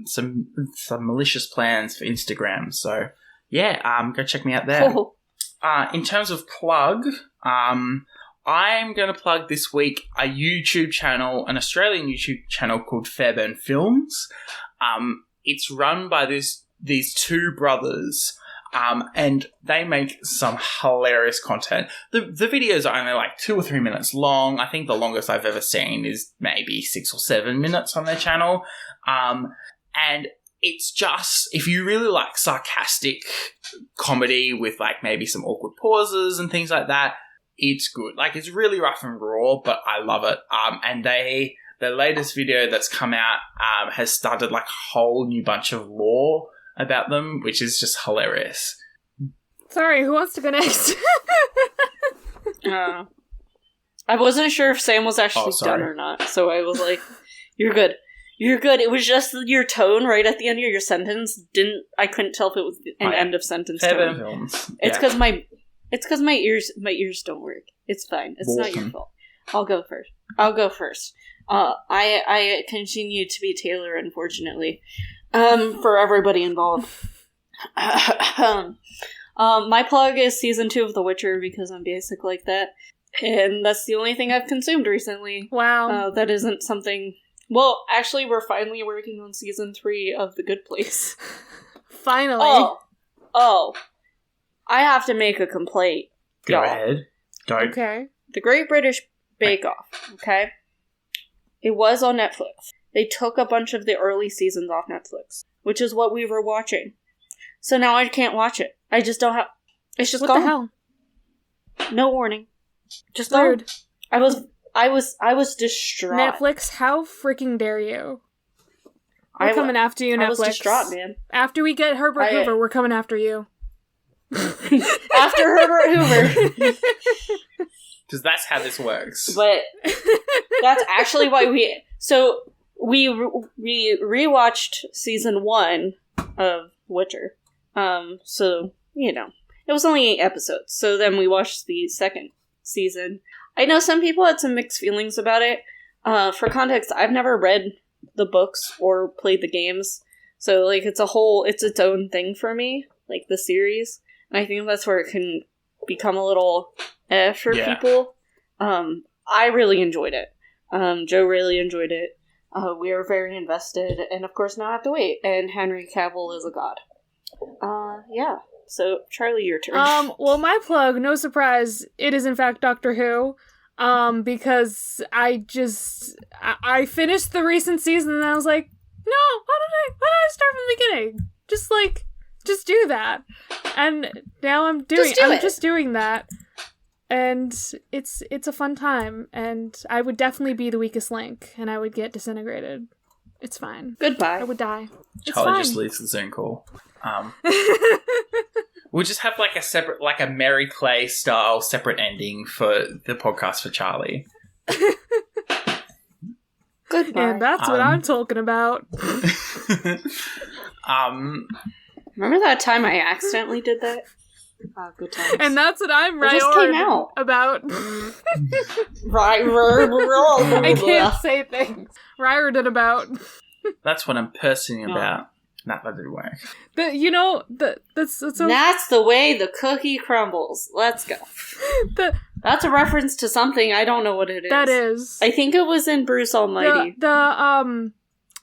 some malicious plans for Instagram. So go check me out there. Cool. In terms of plug, I'm going to plug this week a YouTube channel, an Australian YouTube channel called Fairbairn Films. It's run by these two brothers, and they make some hilarious content. The videos are only like 2 or 3 minutes long. I think the longest I've ever seen is maybe 6 or 7 minutes on their channel. And it's just, if you really like sarcastic comedy with like maybe some awkward pauses and things like that, it's good. Like, it's really rough and raw, but I love it. And the latest video that's come out has started like a whole new bunch of lore about them, which is just hilarious. Sorry, who wants to go next? I wasn't sure if Sam was actually done or not, so I was like, "You're good. You're good." It was just your tone right at the end of your sentence. I couldn't tell if it was an end of sentence tone. Films. It's because my ears don't work. It's fine. It's not your fault. I'll go first. I continue to be Taylor, unfortunately. For everybody involved. My plug is season 2 of The Witcher because I'm basic like that. And that's the only thing I've consumed recently. Wow. That isn't something... Well, actually, we're finally working on season 3 of The Good Place. Finally. Oh. I have to make a complaint. Go ahead. Okay. The Great British Bake Off, okay? It was on Netflix. They took a bunch of the early seasons off Netflix, which is what we were watching. So now I can't watch it. I just don't have... It's just gone. What the hell? No warning. Just Weird. gone. I was distraught. Netflix, how freaking dare you? We're coming after you, Netflix. I was distraught, man. After we get Herbert Hoover, we're coming after you. After Herbert Hoover. Because that's how this works. But that's actually why we rewatched season 1 of Witcher. So, it was only 8 episodes. So then we watched the second season. I know some people had some mixed feelings about it. For context, I've never read the books or played the games. So, like, it's its own thing for me, like the series. And I think that's where it can become a little for people. I really enjoyed it. Joe really enjoyed it. We are very invested, and of course now I have to wait. And Henry Cavill is a god. So Charlie, your turn. Well, my plug, no surprise, it is in fact Doctor Who. Because I finished the recent season and I was like, no, why did I start from the beginning? Just do that. And now I'm just doing that. And it's a fun time, and I would definitely be the weakest link, and I would get disintegrated. It's fine. Goodbye. I would die. It's Charlie fine. just leaves the Zoom call. We'll just have like a separate, like a Mary Clay style separate ending for the podcast for Charlie. Goodbye. And that's what I'm talking about. Remember that time I accidentally did that? Oh, good times. And that's what I'm It just came out. about. I I can't say things. Ryerden about. That's what I'm Percy about. Nah, that didn't work. That's the way the cookie crumbles. Let's go. That's a reference to something. I don't know what it is. That is. I think it was in Bruce Almighty.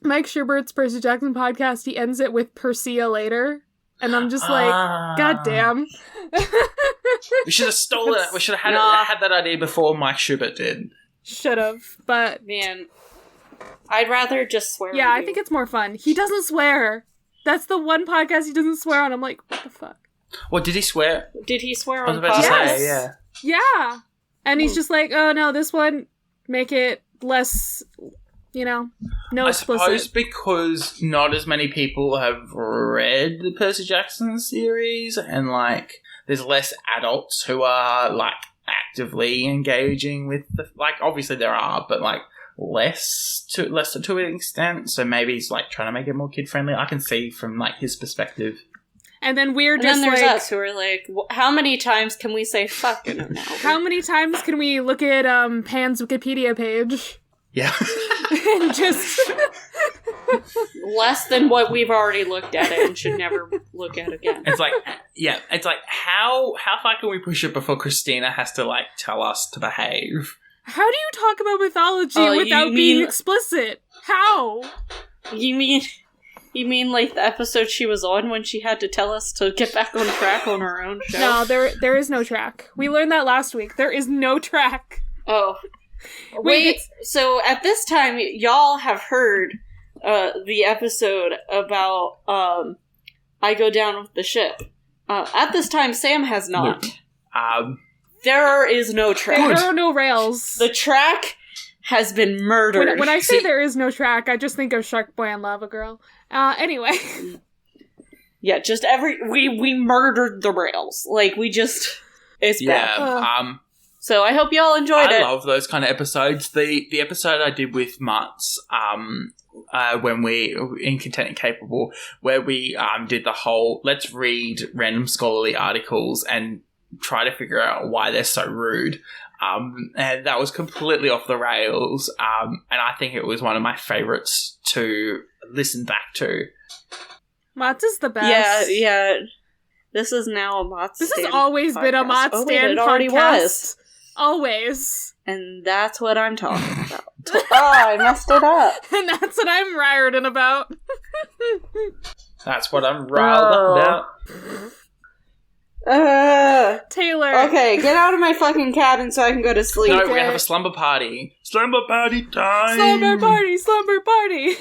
Mike Schubert's Percy Jackson podcast, he ends it with Percy later. And I'm just like, God damn. We should have stolen it. We should have had that idea before Mike Schubert did. Should have, but... Man, I'd rather just swear. Yeah, I think it's more fun. He doesn't swear. That's the one podcast he doesn't swear on. I'm like, what the fuck? What, did he swear? Did he swear I was on about to podcast? say, yeah. Yeah. And he's just like, oh no, this one, make it less, no explicit. I suppose because not as many people have read the Percy Jackson series, and, there's less adults who are, actively engaging with the... obviously there are, but, less to an extent, so maybe he's, trying to make it more kid-friendly. I can see from, his perspective. And then we're and just then there's us who are like, how many times can we say fuck in an hour? How many times can we look at Pan's Wikipedia page? Yeah. And just... Less than what we've already looked at it and should never look at again. It's how far can we push it before Christina has to, tell us to behave? How do you talk about mythology without being explicit? How? You mean the episode she was on when she had to tell us to get back on track on her own show? No, there is no track. We learned that last week. There is no track. Oh. Wait, so at this time, y'all have heard the episode about I Go Down with the Ship. At this time, Sam has not. There is no track. There are no rails. The track has been murdered. When I say there is no track, I just think of Shark Boy and Lava Girl. Anyway. Yeah, just we murdered the rails. It's bad. So I hope y'all enjoyed it. I love those kind of episodes. The episode I did with Mutz, when we in Content and Capable, where we did the whole let's read random scholarly articles and try to figure out why they're so rude. And that was completely off the rails. And I think it was one of my favorites to listen back to. Mats is the best. Yeah. This is now a Mats This Stand has always podcast. been a Mats Stand it already podcast. Was. Always. And that's what I'm talking about. I messed it up. And that's what I'm Ryerden about. That's what I'm riled up about. Taylor. Okay, get out of my fucking cabin so I can go to sleep. No, we're gonna have a slumber party. Slumber party time! Slumber party! Slumber party!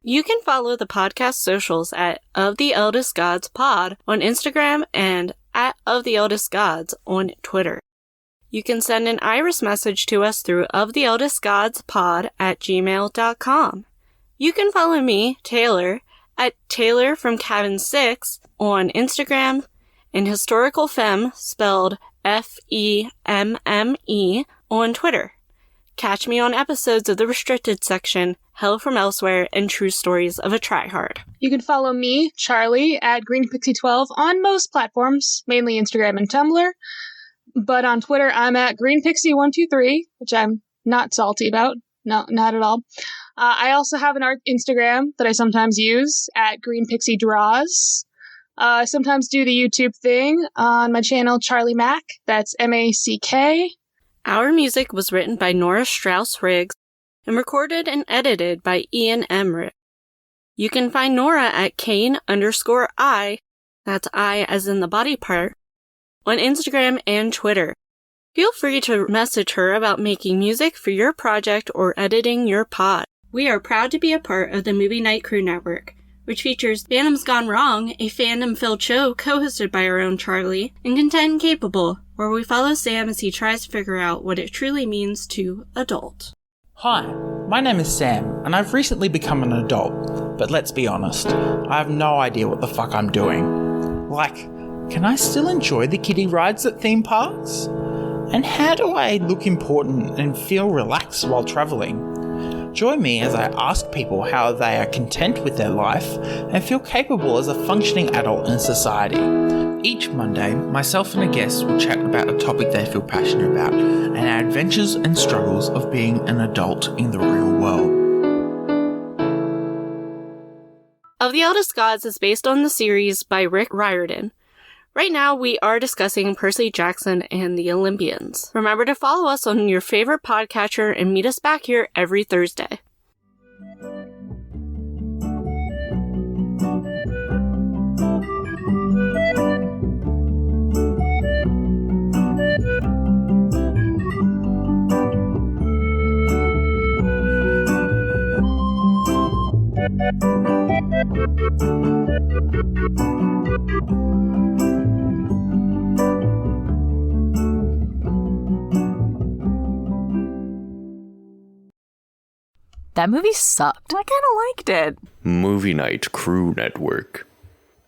You can follow the podcast socials at Of the Eldest Gods Pod on Instagram and at Of the Eldest Gods on Twitter. You can send an iris message to us through oftheeldestgodspod@gmail.com. You can follow me, Taylor, at Taylor from Cabin 6 on Instagram, and Historical Femme, spelled FEMME, on Twitter. Catch me on episodes of the Restricted Section, Hell from Elsewhere, and True Stories of a Tryhard. You can follow me, Charlie, at GreenPixie12 on most platforms, mainly Instagram and Tumblr. But on Twitter, I'm at GreenPixie123, which I'm not salty about. No, not at all. I also have an art Instagram that I sometimes use at GreenPixieDraws. I sometimes do the YouTube thing on my channel, Charlie Mack. That's MACK. Our music was written by Nora Strauss-Riggs and recorded and edited by Ian Emmerich. You can find Nora at Kane_I, that's I as in the body part, on Instagram and Twitter. Feel free to message her about making music for your project or editing your pod. We are proud to be a part of the Movie Night Crew Network, which features Fandom's Gone Wrong, a fandom-filled show co-hosted by our own Charlie, and Content and Capable, where we follow Sam as he tries to figure out what it truly means to adult. Hi, My name is Sam, and I've recently become an adult, but let's be honest, I have no idea what the fuck I'm doing. Like, can I still enjoy the kiddie rides at theme parks? And how do I look important and feel relaxed while travelling? Join me as I ask people how they are content with their life and feel capable as a functioning adult in society. Each Monday, myself and a guest will chat about a topic they feel passionate about and our adventures and struggles of being an adult in the real world. Of the Eldest Gods is based on the series by Rick Riordan. Right now, we are discussing Percy Jackson and the Olympians. Remember to follow us on your favorite podcatcher and meet us back here every Thursday. That movie sucked. I kind of liked it. Movie Night Crew Network.